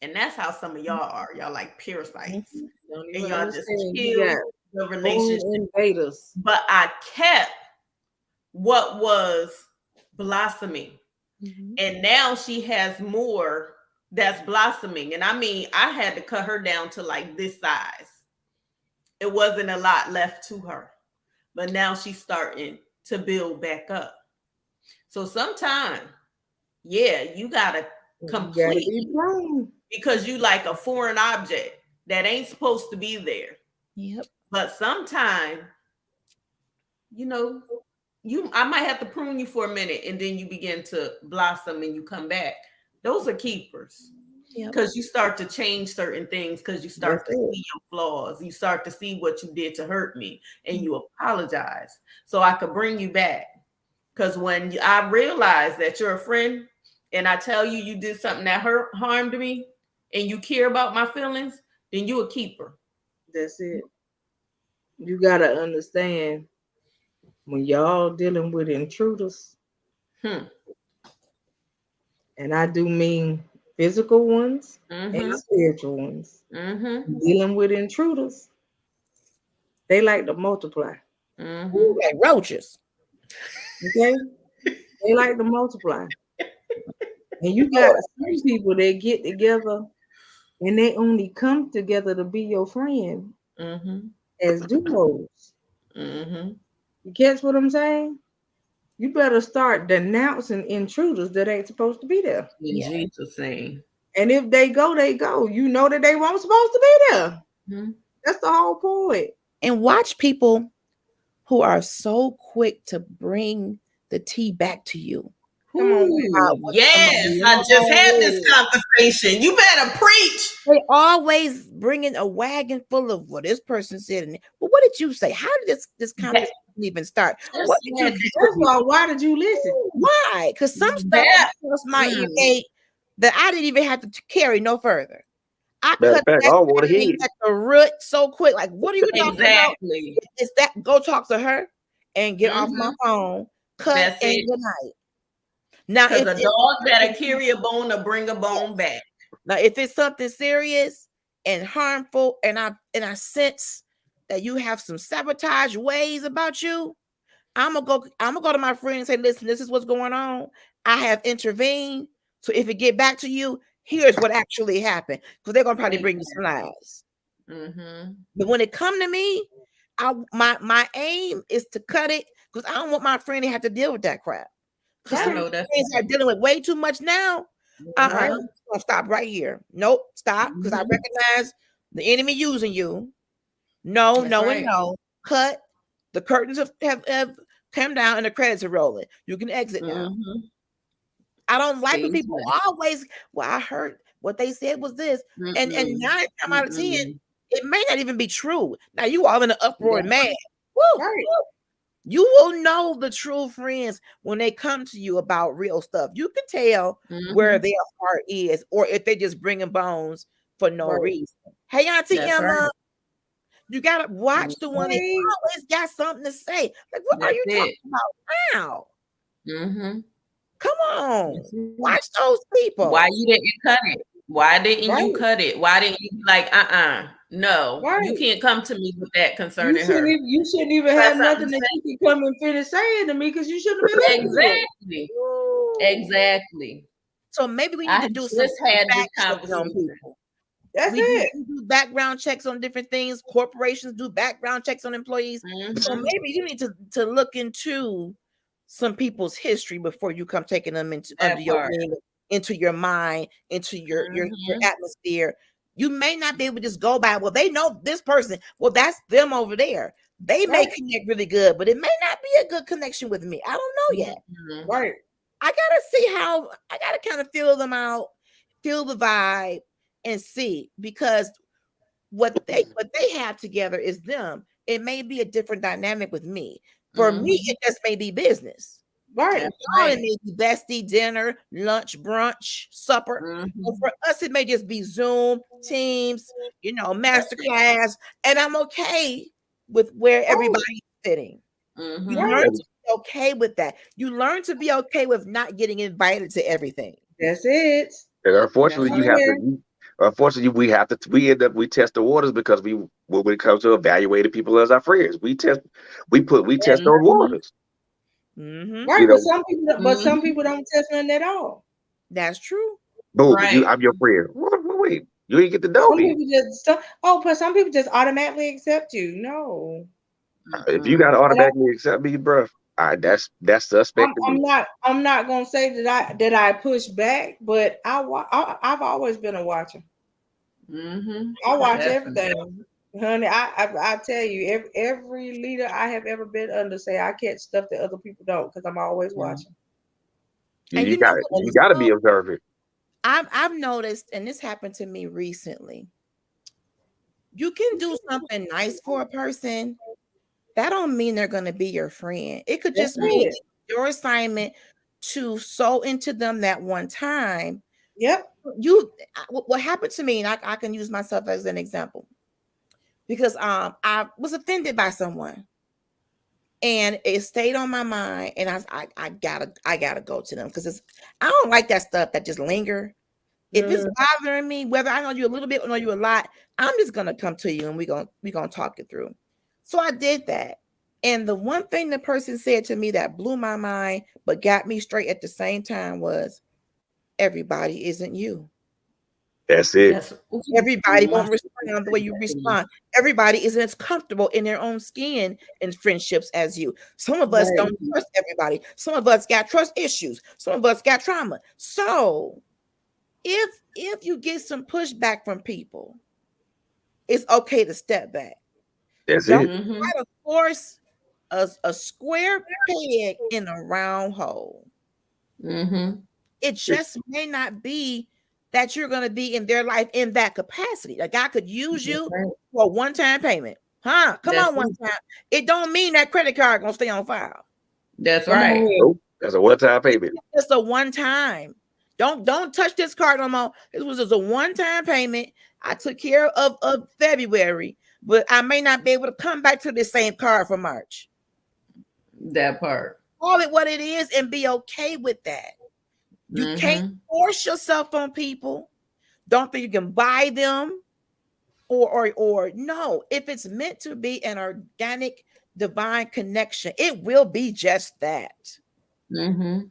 And that's how some of y'all are. Y'all like parasites. And y'all just kill the relationship. Invaders. But I kept what was blossoming. And now she has more that's blossoming. And I mean, I had to cut her down to like this size. It wasn't a lot left to her. But now she's starting to build back up. So sometimes, yeah, you gotta complete because you like a foreign object that ain't supposed to be there. Yep. But sometimes, you know, I might have to prune you for a minute and then you begin to blossom and you come back. Those are keepers. Because you start to change certain things, because you start to see your flaws. You start to see what you did to hurt me and you apologize. So I could bring you back. Because when I realize that you're a friend and I tell you you did something that harmed me and you care about my feelings, then you a keeper. That's it. You got to understand when y'all dealing with intruders, and I do mean physical ones and spiritual ones, dealing with intruders, they like to multiply. Like roaches. Okay? They like to multiply. And you got some people that get together and they only come together to be your friend as duos. You catch what I'm saying? You better start denouncing intruders that ain't supposed to be there. In Jesus' name. And if they go, they go. You know that they weren't supposed to be there. That's the whole point. And watch people who are so quick to bring the tea back to you. Come on with Ooh, yes, I just had this conversation. You better preach. They always bringing a wagon full of what this person said. Well, what did you say? How did this conversation even start? What did you First of all, why did you listen? Why? Because some stuff across my ear that I didn't even have to carry no further. I cut that at the root so quick. Like, what are you talking about? Is that go talk to her and get off my phone? Cut and good night. Now, because a dog that'll carry a bone or bring a bone back. Now, if it's something serious and harmful, and I sense that you have some sabotage ways about you, I'm gonna go to my friend and say, listen, this is what's going on. I have intervened. So if it get back to you, here's what actually happened. Because they're gonna probably bring you some lies. But when it come to me, my aim is to cut it because I don't want my friend to have to deal with that crap. Because some things are dealing with way too much now. I'm gonna stop right here. Nope, stop. Because I recognize the enemy using you. No, and no. Cut. The curtains have come down and the credits are rolling. You can exit now. I don't like when people always, well, I heard what they said was this. And 9 times out of 10, it may not even be true. Now you all in an uproar and mad. Woo, woo. You will know the true friends when they come to you about real stuff. You can tell where their heart is, or if they just bringing bones for no reason. Hey, Auntie Emma, you gotta watch the one that always got something to say. Like, what are you talking about now? Come on, watch those people. Why you didn't cut it? Why didn't you cut it? Why didn't you be like, no, you can't come to me with that concerning her. You shouldn't even have nothing that you can come and finish saying to me because you shouldn't have been listening. Exactly. So maybe we need to do some background on people. That's it. We do background checks on different things. Corporations do background checks on employees. So maybe you need to look into some people's history before you come taking them into under your wing, into your mind, into your atmosphere. You may not be able to just go by, well, they know this person. Well, that's them over there. They may connect really good, but it may not be a good connection with me. I don't know yet. Right. I gotta see how I gotta kind of feel them out, feel the vibe, and see, because what they have together is them. It may be a different dynamic with me. For me, it just may be business. Right. It may be bestie, dinner, lunch, brunch, supper. For us, it may just be Zoom, Teams, masterclass, and I'm okay with where everybody's sitting. You learn to be okay with that. You learn to be okay with not getting invited to everything. That's it. And unfortunately, we test the waters because when it comes to evaluating people as our friends, we test those waters. Right, but some people don't test none at all. That's true. Boom, I'm your friend. Wait, you ain't get to know me. But some people just automatically accept you. No. If you gotta automatically accept me, bro, that's suspect. I'm not gonna say that I push back, but I've always been a watcher. I watch everything, honey. I tell you, every leader I have ever been under say I catch stuff that other people don't because I'm always watching. You gotta be observant. I've noticed, and this happened to me recently. You can do something nice for a person. That don't mean they're going to be your friend. It could just mean your assignment to sow into them that one time. Yep. What happened to me, and I can use myself as an example, because I was offended by someone, and it stayed on my mind, and I gotta go to them because I don't like that stuff that just linger. If it's bothering me, whether I know you a little bit or know you a lot, I'm just gonna come to you and we're gonna talk it through. So I did that. And the one thing the person said to me that blew my mind, but got me straight at the same time was, everybody isn't you. That's it. Everybody won't respond the way you respond. Everybody isn't as comfortable in their own skin in friendships as you. Some of us don't trust everybody. Some of us got trust issues. Some of us got trauma. So if you get some pushback from people, it's okay to step back. That's Don't it. try to force a square peg in a round hole. Mm-hmm. It just may not be that you're going to be in their life in that capacity. Like God could use That's you right. for a one-time payment. Huh? Come That's on, one it. time. It don't mean that credit card gonna stay on file. That's Come on right. here. Nope. That's a one-time payment. It's a one-time. Don't touch this card no more. This was just a one-time payment. I took care of February, but I may not be able to come back to this same card for March. That part. Call it what it is and be okay with that. You can't Mm-hmm. force yourself on people. Don't think you can buy them or no. If it's meant to be an organic divine connection, it will be just that. Mm-hmm.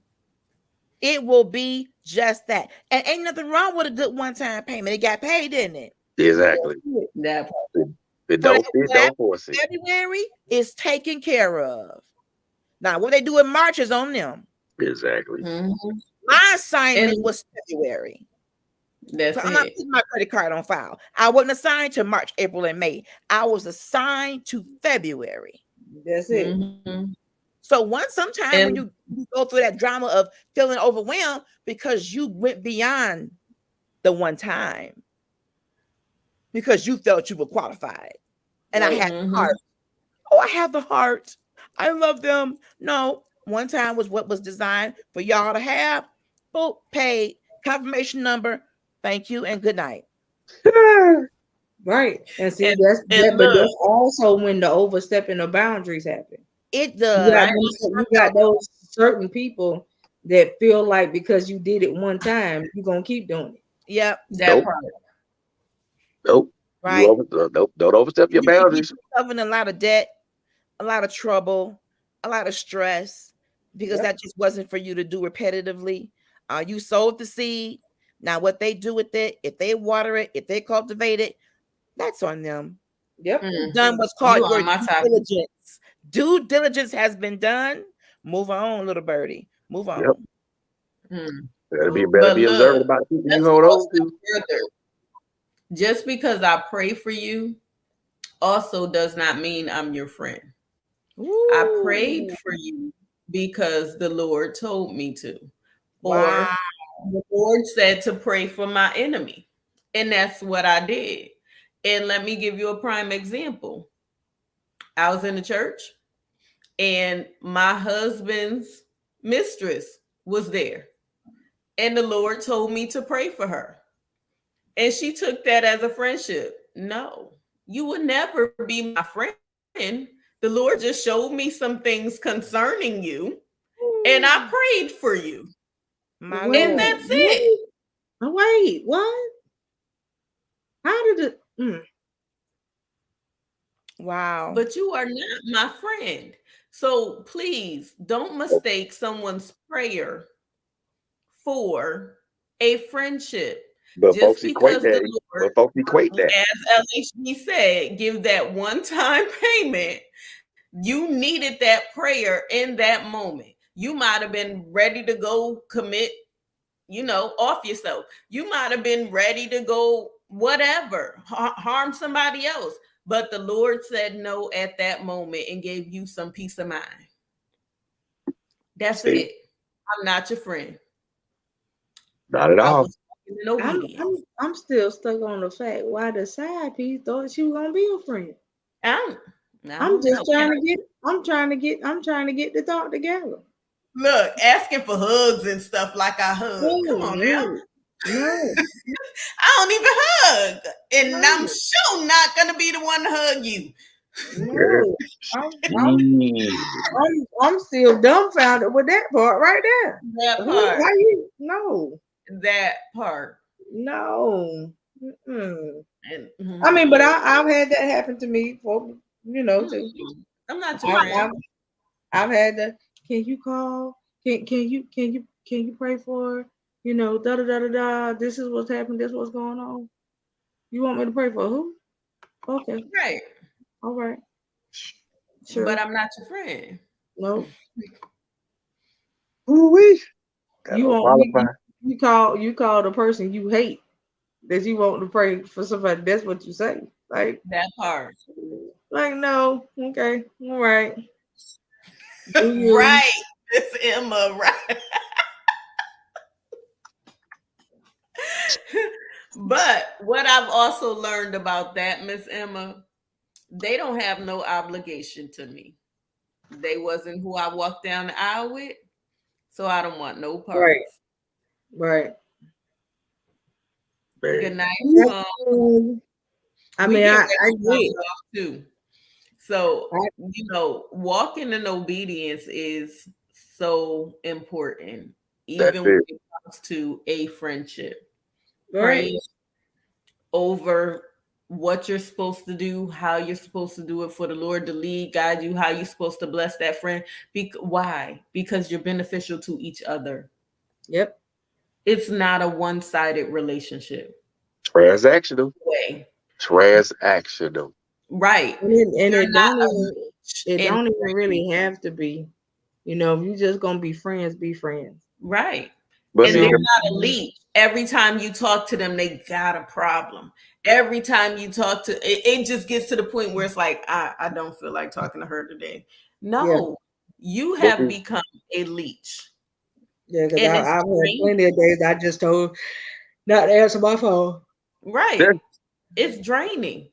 It will be just that. And ain't nothing wrong with a good one-time payment. It got paid, didn't it? Exactly. That part. It For don't that, it for that don't force it. February is taken care of. Now, what they do in March is on them. Exactly. Mm-hmm. My assignment And was February. So that's I'm not it. putting my credit card on file. I wasn't assigned to March, April, and May. I was assigned to February. That's it. Mm-hmm. So sometime when And you go through that drama of feeling overwhelmed because you went beyond the one time because you felt you were qualified. And I Right. had the mm-hmm. heart. Oh, I have the heart. I love them. No, one time was what was designed for y'all to have. Boop, paid, confirmation number. Thank you and good night. Right. And see, and that's and that, but look, that's also when the overstepping of boundaries happen. It You got does. right. them, you got those certain people that feel like because you did it one time, you're gonna keep doing it. Yep. That Nope. part. Nope. Right. Nope. Don't overstep your You can get boundaries. yourself in a lot of debt, a lot of trouble, a lot of stress because Yep. that just wasn't for you to do repetitively. You sowed the seed. Now, what they do with it, if they water it, if they cultivate it, that's on them. Yep. You've Mm. done what's You called your on my due topic. diligence. Due diligence has been done. Move on, little birdie. Move Yep. on. Mm. Better But be observant look, about the people you let's hold go a on step to. further. Just because I pray for you also does not mean I'm your friend. I prayed Ooh. for you because the Lord told me to, Wow. or the Lord said to pray for my enemy. And that's what I did. And let me give you a prime example. I was in the church and my husband's mistress was there. And the Lord told me to pray for her. And she took that as a friendship. No, you would never be my friend. The Lord just showed me some things concerning you, and I Ooh. prayed for you. My And Wait, Lord. that's it. wait, wait, what? How did it? Wow. But you are not my friend. So please don't mistake someone's prayer for a friendship. But Just folks equate because the that. Lord, But folks equate that. as LHD said, give that one time payment, you needed that prayer in that moment. You might have been ready to go commit, off yourself. You might have been ready to go whatever, harm somebody else. But the Lord said no at that moment and gave you some peace of mind. That's See, it. I'm not your friend. not at I all. was walking in I'm obedience. I'm I'm still stuck on the fact why the side piece thought she was gonna be a friend. I I I'm don't just know. trying to get the thought together. Look, asking for hugs and stuff like I hug. Come No, on now. no, no, I don't even hug. And I'm no, sure not gonna be the one to hug you. no. I'm I'm Jeez. I'm still dumbfounded with that part right there. That Who? part. Why you? No, That part. no. Mm-mm. And I mean, but I've had that happen to me for too. I'm not your I, friend. I've I've had the. Can you call? Can you pray for her? Da da da da da. This is what's happening. This is what's going on. You want me to pray for who? Okay, Right. all right, But sure. I'm not your friend. No, Ooh-wee. That you don't want qualify. you call the person you hate that you want to pray for somebody. That's what you say. Like That part. no. Okay, all right. Do you? Right, Miss Emma, right. But what I've also learned about that, Miss Emma, they don't have no obligation to me. They wasn't who I walked down the aisle with, so I don't want no Right, parts. right. Man, Good night. I We mean, get I ready to get round off too. So, it. walking in obedience is so important, that's even when it. it comes to a friendship. Right. Praying over what you're supposed to do, how you're supposed to do it for the Lord to lead, guide you, how you're supposed to bless that friend. Why? Because you're beneficial to each other. Yep. It's not a one-sided relationship. Transactional. Way. Transactional. Right. And You're it not don't a even leech it and don't even really have to be. If you just gonna be friends, be friends. right. But And see, they're You not a leech. Every time you talk to them, they got a problem. Every time you talk to it just gets to the point where it's like, I don't feel like talking to her today. Yeah, No, you but have see, become a leech. yeah, because And it's I've had draining. plenty of days I just told not to answer my phone. Right. yeah, It's draining.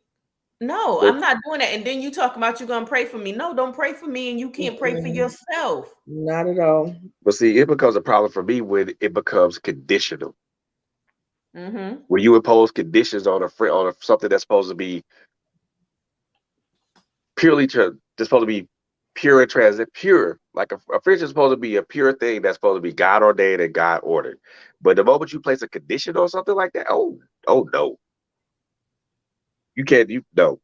No, but, I'm not doing that. And then you talk about you gonna pray for me. No, don't pray for me, and you can't pray for Mm-mm, yourself. not at all. but see, it becomes a problem for me when it becomes conditional. Mm-hmm. When you impose conditions on a friend on something that's supposed to be that's supposed to be pure and pure. Like a friendship is supposed to be a pure thing that's supposed to be God ordained and God ordered. But the moment you place a condition on something like that, oh no, you can't. You no.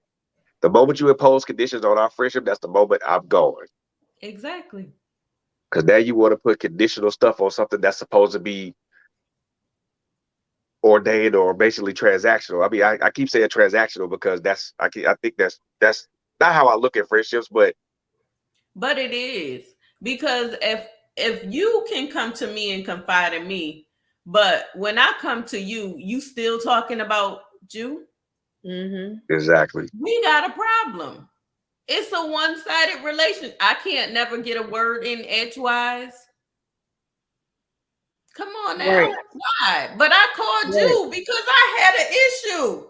The moment you impose conditions on our friendship, that's the moment I'm gone. Exactly. Because now you want to put conditional stuff on something that's supposed to be ordained or basically transactional. I mean, I keep saying transactional because I think that's not how I look at friendships, but But it is because if you can come to me and confide in me, but when I come to you, you still talking about you, Mm-hmm. exactly. we got a problem. It's a one-sided relation. I can't never get a word in edgewise. Come on Right, now. Why? But I called right. you because I had an issue.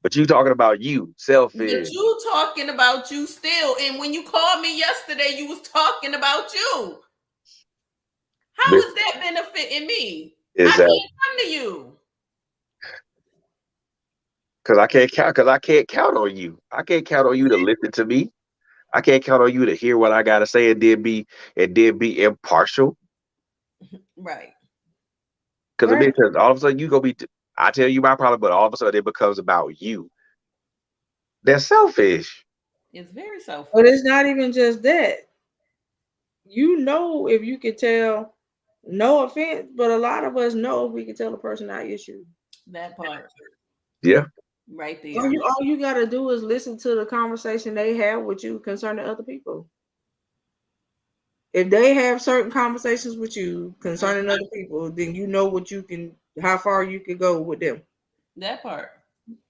But you talking about you, But selfish. you talking about you still. And when you called me yesterday, you was talking about you. How is that benefiting me? I Exactly. can't come to you. Because I can't count on you. I can't count on you to listen to me. I can't count on you to hear what I gotta say and then be impartial. Right. Because I mean, Right. because all of a sudden you gonna be. I tell you my problem, but all of a sudden it becomes about you. That's selfish. It's very But selfish. it's not even just that. If you could tell, no offense, but a lot of us know if we can tell a person our issue. That part Yeah, right All there. you gotta do is listen to the conversation they have with you concerning other people. If they have certain conversations with you Mm, concerning other people, then you know how far you can go with them. that part.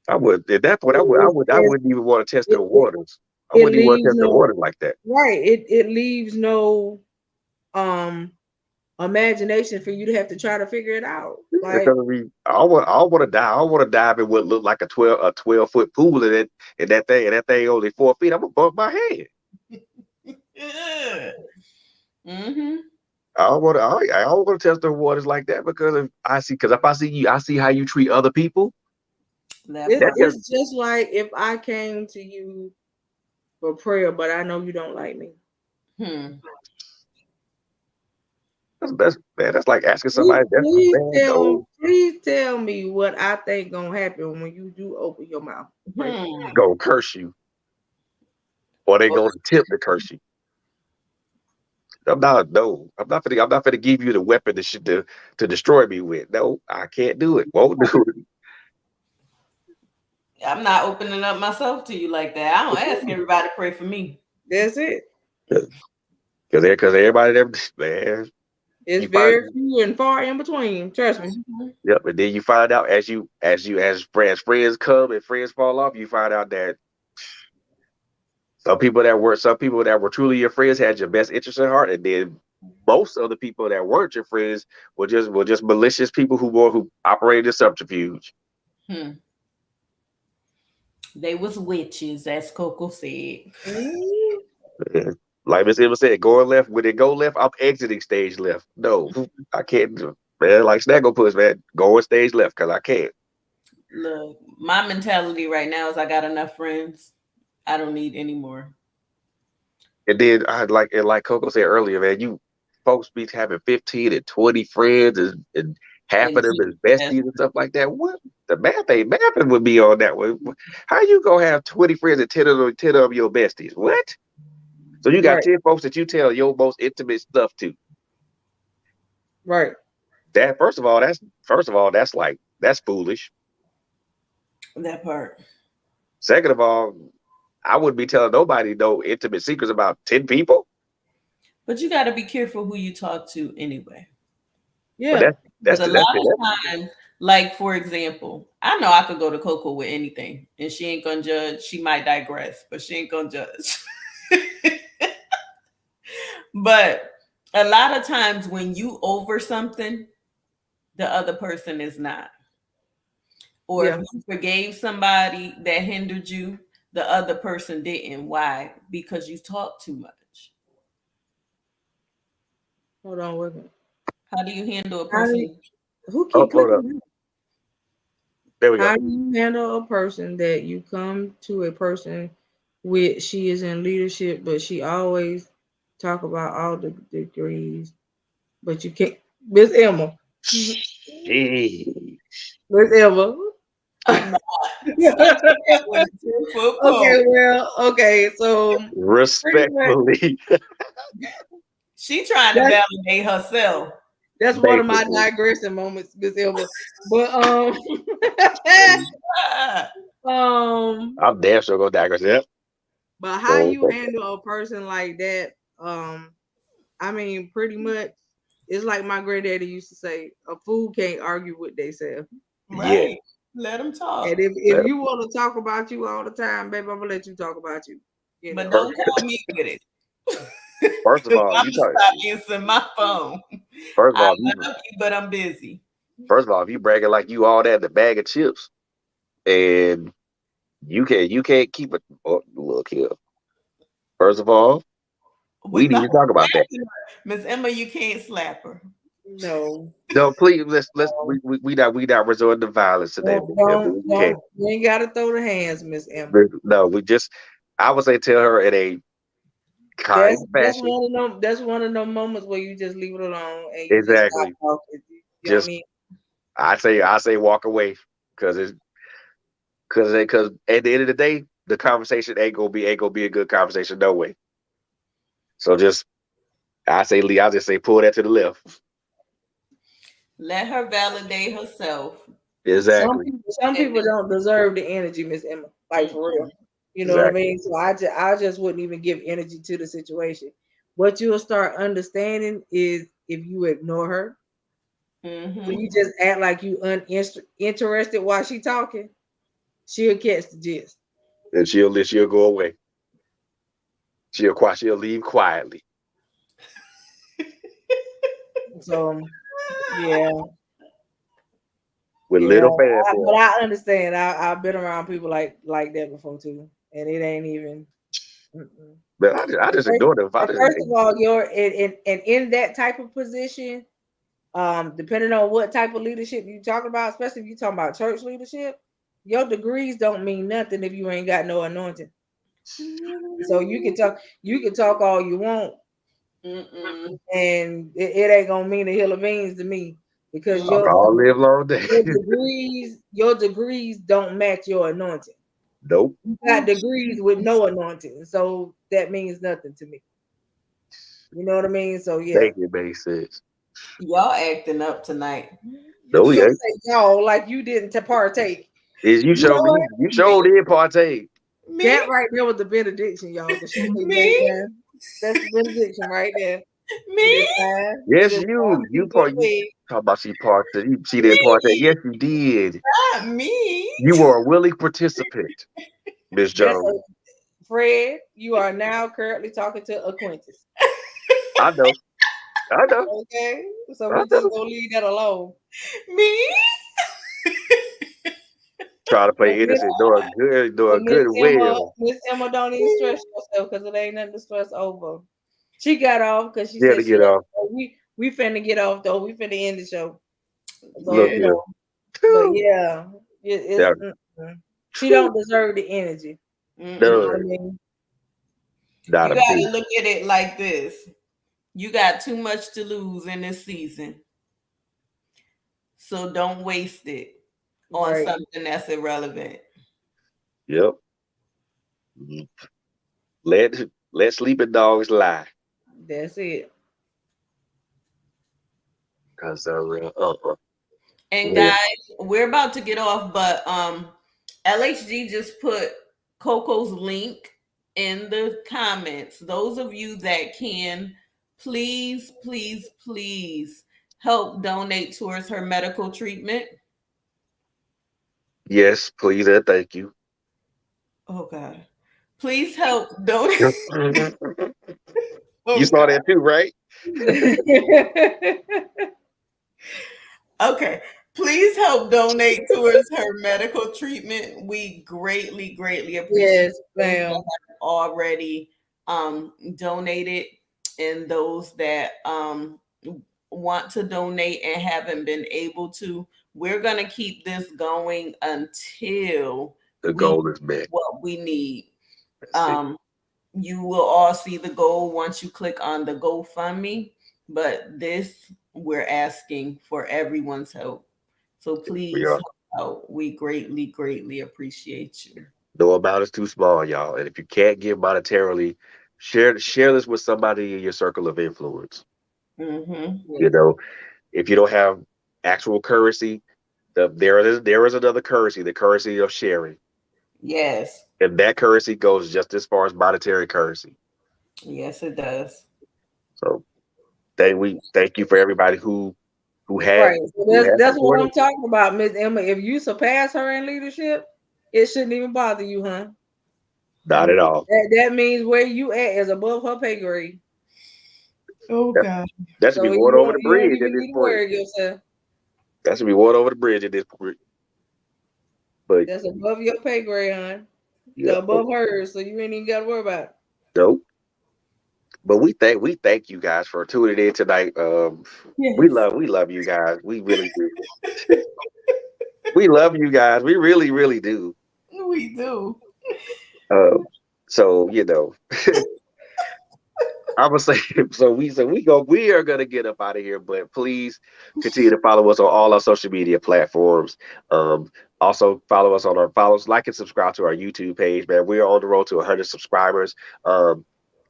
I would. At that point, It, I it, wouldn't even want to test it, their it, waters. I it wouldn't even want to leaves test their no waters like that. right. It leaves no um imagination for you to have to try to figure it out. Like, Because I mean, I don't want to die. I don't want to dive in what looked like a 12-foot pool and that thing only 4 feet. I'm gonna bump my head. Yeah. Mm-hmm. I don't want to test the waters like that because if I see you, I see how you treat other people. That That part. just it's just like if I came to you for prayer, but I know you don't like me. Hmm. that's man. That's like asking somebody. That's man. No, Please tell me what I think gonna happen when you do open your mouth. Pray for me. Hmm. gonna curse you or they Well, gonna attempt to curse you. I'm not no. I'm not gonna give you the weapon to destroy me with. No, I can't do it. Won't do I'm not opening up myself to you like that. I don't ask everybody to pray for me. That's it. it. Because everybody there, man, It's you find very few and far in between. Trust me. Mhm. yep, and then you find out as friends come and friends fall off, you find out that Some people that were truly your friends had your best interest at heart, and then most of the people that weren't your friends were just malicious people who operated a subterfuge. Hmm. They was witches, as Coco said. Mm, Yeah. Like Miss Emma said, going left, when it go left, I'm exiting stage left. No, I can't do man, like Snagglepuss, man, going stage left because I can't. Look, my mentality right now is I got enough friends. I don't need any more. And then like Coco said earlier, man, you folks be having 15 and 20 friends and half of And them she is has besties and stuff like that. What the math ain't mapping would be on that one. How you gonna have 20 friends and 10 of them your besties? What? So you got right, 10 folks that you tell your most intimate stuff to. right. That first of all, that's foolish. that part. Second of all, I wouldn't be telling nobody no intimate secrets about 10 people. But you got to be careful who you talk to anyway. But Yeah. that's Because a lot that's it. of times, like for example, I know I could go to Coco with anything and she ain't gonna judge. She might digress, but she ain't gonna judge. But a lot of times when you over something, the other person is not. Or if Yeah. you forgave somebody that hindered you, the other person didn't. Why? Because you talk too much. Hold on with me. How do you handle a How do you, person? who Oh, keep hold up. clicking? There we go. How do you handle a person that you come to a person with she is in leadership, but she always talk about all the degrees, but you can't. Miss Emma, Gee. Miss Emma. I'm not with a 10-foot pole. Okay, well, okay, so pretty much Respectfully, She trying to that's validate herself. that's one of my basically. digressing moments, Miss Elba. But Ah, um, I'm damn sure gonna digress. Yep. but how So, you handle a person like that? I mean, pretty much, it's like my granddaddy used to say: a fool can't argue with themselves. yeah. right. Let them And talk. if you want to talk about you all the time, baby, I'm gonna let you talk about you. You But know. don't call me with it. First of Because all, I'm you going to talk. stop answering my phone. First of I all, you love you, but I'm busy. if you bragging like you all that in a bag of chips, and you can't keep it. Oh, look here. First of all, we need Without to talk about that. slapping her. Miss Emma, you can't slap her. No, No, please, let's no. we not resorting to violence today, Don't, Miss Emily. don't, We can't. don't. You ain't gotta throw the hands, Miss Emma. No, we just. I would say tell her in a kind That's fashion. one of them. That's one of them moments where you just leave it alone and you just stop Exactly. talking. You know what I Just mean? I say walk away because because at the end of the day, the conversation ain't gonna be a good conversation no way. So just I say Lee, I just say pull that to the left. Let her validate herself. Some Exactly. people, some And people don't deserve the energy, Miss Emma. Like for real. mm-mm. You know what I Exactly. mean? So I just wouldn't even give energy to the situation. What you'll start understanding is if you ignore her, or Mm-hmm. you just act like you uninterested while she talking, she'll catch the gist. And she'll go away. She'll leave quietly So yeah, with yeah. little But fanfare. I understand. I've been around people like that before too, and it ain't even. Mm-mm. But I just First, ignore them. I and just first of all, you're in that type of position. Depending on what type of leadership you talking about, especially if you talking about church leadership, your degrees don't mean nothing if you ain't got no anointing. So you can talk all you want, Mm-mm. and it ain't gonna mean a hill of beans to me because talk all live long day. your degrees don't match your anointing. Nope. You got degrees with no anointing, so that means nothing to me. You know what I mean? So yeah. Thank you, makes sense. Y'all acting up tonight. No, You we don't ain't. say y'all like you didn't to partake. Is you You know show me what? you showed in partake. Me? That right there was the benediction, y'all. Because she said, Me? "Amen." That's the benediction right there. It Me? is time. It Yes, is time you to go part to you bed. talk about she didn't partake. Me? Yes, you did. Not me. You were a willing participant, Miss That's Jones. Fred, you are now currently talking to acquaintance. I know. I know. Okay, so I we just know. gonna leave that alone. Me? Try to But play innocent, do a good well. Miss Emma, don't even stress yourself because it ain't nothing to stress over. She got off because she Yeah, to said she get had. off. We finna get off though. We finna end the show. So Look Yeah. you here. know, but yeah, it's Yeah. she don't deserve the energy. You know what I None. mean? Not You a got to bit. look at it like this. You got too much to lose in this season. So don't waste it on Right. something that's irrelevant. Yep. Let let sleeping dogs lie. That's it. Cause And yeah. guys, we're about to get off, but LHG just put Coco's link in the comments. Those of you that can, please, please, please help donate towards her medical treatment. Yes, please and thank you. Oh God. Please help donate. You Oh saw God. that too, right? Okay. Please help donate towards her medical treatment. We greatly, greatly appreciate Yes, those that ma'am. have already donated and those that want to donate and haven't been able to. We're gonna keep this going until The we goal is met. what we need. That's it. You will all see the goal once you click on the GoFundMe, but this we're asking for everyone's help. So We please are. help out. We greatly, greatly appreciate you. No amount is too small, y'all. And if you can't give monetarily, share this with somebody in your circle of influence. Mm-hmm. You know, if you don't have actual currency, there is another currency, the currency of sharing. Yes. And that currency goes just as far as monetary currency. Yes, it does. So thank you for everybody who has Right. So who has that's what supported. I'm talking about, Miss Emma. If you surpass her in leadership, it shouldn't even bother you, huh? Not at all. That means where you at is above her pay grade. Oh That, God. that should be So water over the you don't bridge at even this need to point. worry yourself. That should be water over the bridge at this point. But That's above your pay grade, hon. yeah, Above hers, so you ain't even gotta worry about it. no. But we thank you guys for tuning in tonight. Yes. We love you guys. We really do. We love you guys. We really really do. We do. Um, so I'm gonna say we are gonna get up out of here, but please continue to follow us on all our social media platforms. Um, also follow us, like and subscribe to our YouTube page, man. We are on the road to 100 subscribers. Um,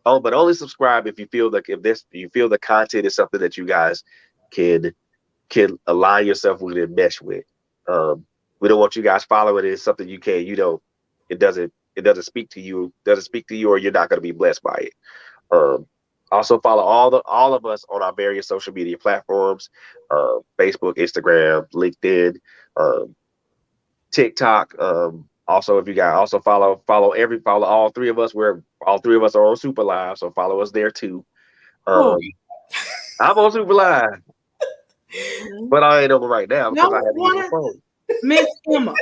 but only subscribe if you feel like if you feel the content is something that you guys can align yourself with and mesh with. We don't want you guys following it. It's something it doesn't speak to you, or you're not gonna be blessed by it. Um, Also follow all of us on our various social media platforms: Facebook, Instagram, LinkedIn, um, TikTok. Also, if you got also follow all three of us. All three of us are on Super Live, so follow us there too. Oh, Um, I'm on Super Live, Mhm. but I ain't on it right now because I Don't had to get my want phone. Miss Emma.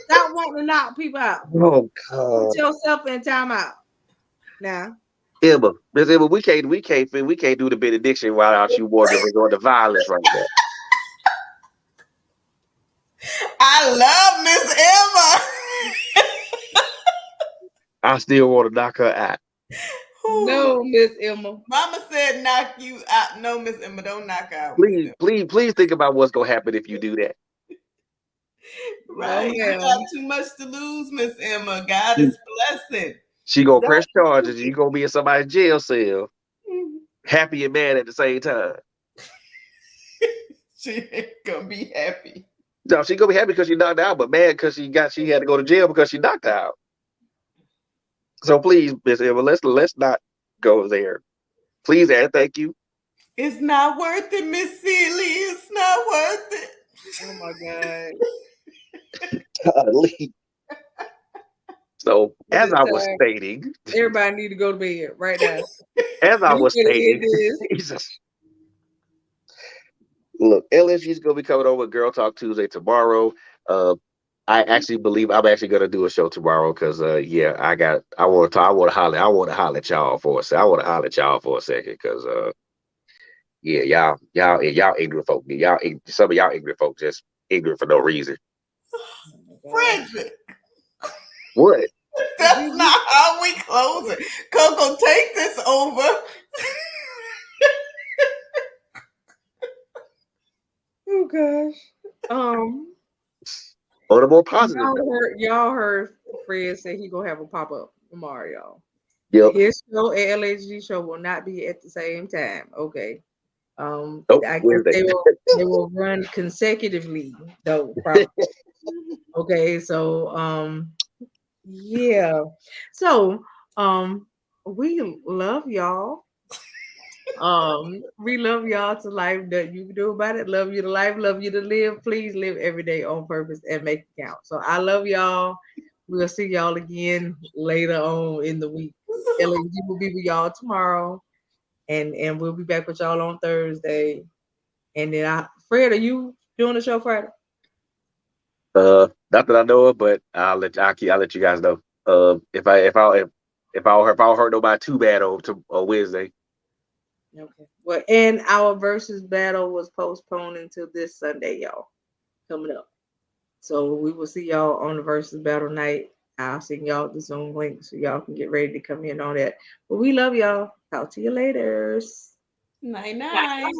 Stop wanting to knock people out. Oh Put God, yourself in timeout. Now. Miss Emma, we can't do the benediction without you wanting to resort to violence right now. I love Miss Emma. I still want to knock her out. Whew. No, Miss Emma. Mama said knock you out. No, Miss Emma, don't knock out Miss Please, Emma. please, please think about what's gonna happen if you do that. No, Right. You got ma'am. too much to lose, Miss Emma. God She, is blessing. she gonna Don't press charges. You gonna be in somebody's jail cell, happy and mad at the same time. She ain't gonna be happy. No, she gonna be happy because she knocked out, but mad because she had to go to jail because she knocked out. So please, Miss Emma, let's not go there. Please and thank you. It's not worth it, Miss Sealy. It's not worth it. oh my God. Golly. So At as this I was time, stating, everybody need to go to bed right now. as I We was gonna stating, end this. Jesus. Look, LSG's gonna be coming over Girl Talk Tuesday tomorrow. Uh, I actually believe I'm actually gonna do a show tomorrow because yeah, I want to holler at y'all for a second. I want to holler at y'all for a second because yeah, y'all ignorant folk. Some of y'all ignorant folks just ignorant for no reason. Frederick, What? that's not how we close it. Coco, take this over. Oh gosh. On a more positive note. Y'all heard Fred say he gonna have a pop up tomorrow, y'all. Yep. His show and LHG show will not be at the same time. Okay. Oh, I guess Wednesday. they will run consecutively though, probably. Okay, so yeah. So we love y'all. We love y'all to life. That you can do about it. Love you to life. Love you to live. Please live every day on purpose and make it count. So I love y'all. We'll see y'all again later on in the week. LAG will be with y'all tomorrow, and we'll be back with y'all on Thursday. And then Fred, are you doing the show Friday? Not that I know of, but I'll let you guys know. If I don't hurt nobody too bad on Wednesday. Okay. Well, and our versus battle was postponed until this Sunday, y'all. Coming up. So we will see y'all on the versus battle night. I'll send y'all the Zoom link so y'all can get ready to come in on that. But we love y'all. Talk to you later. Night night.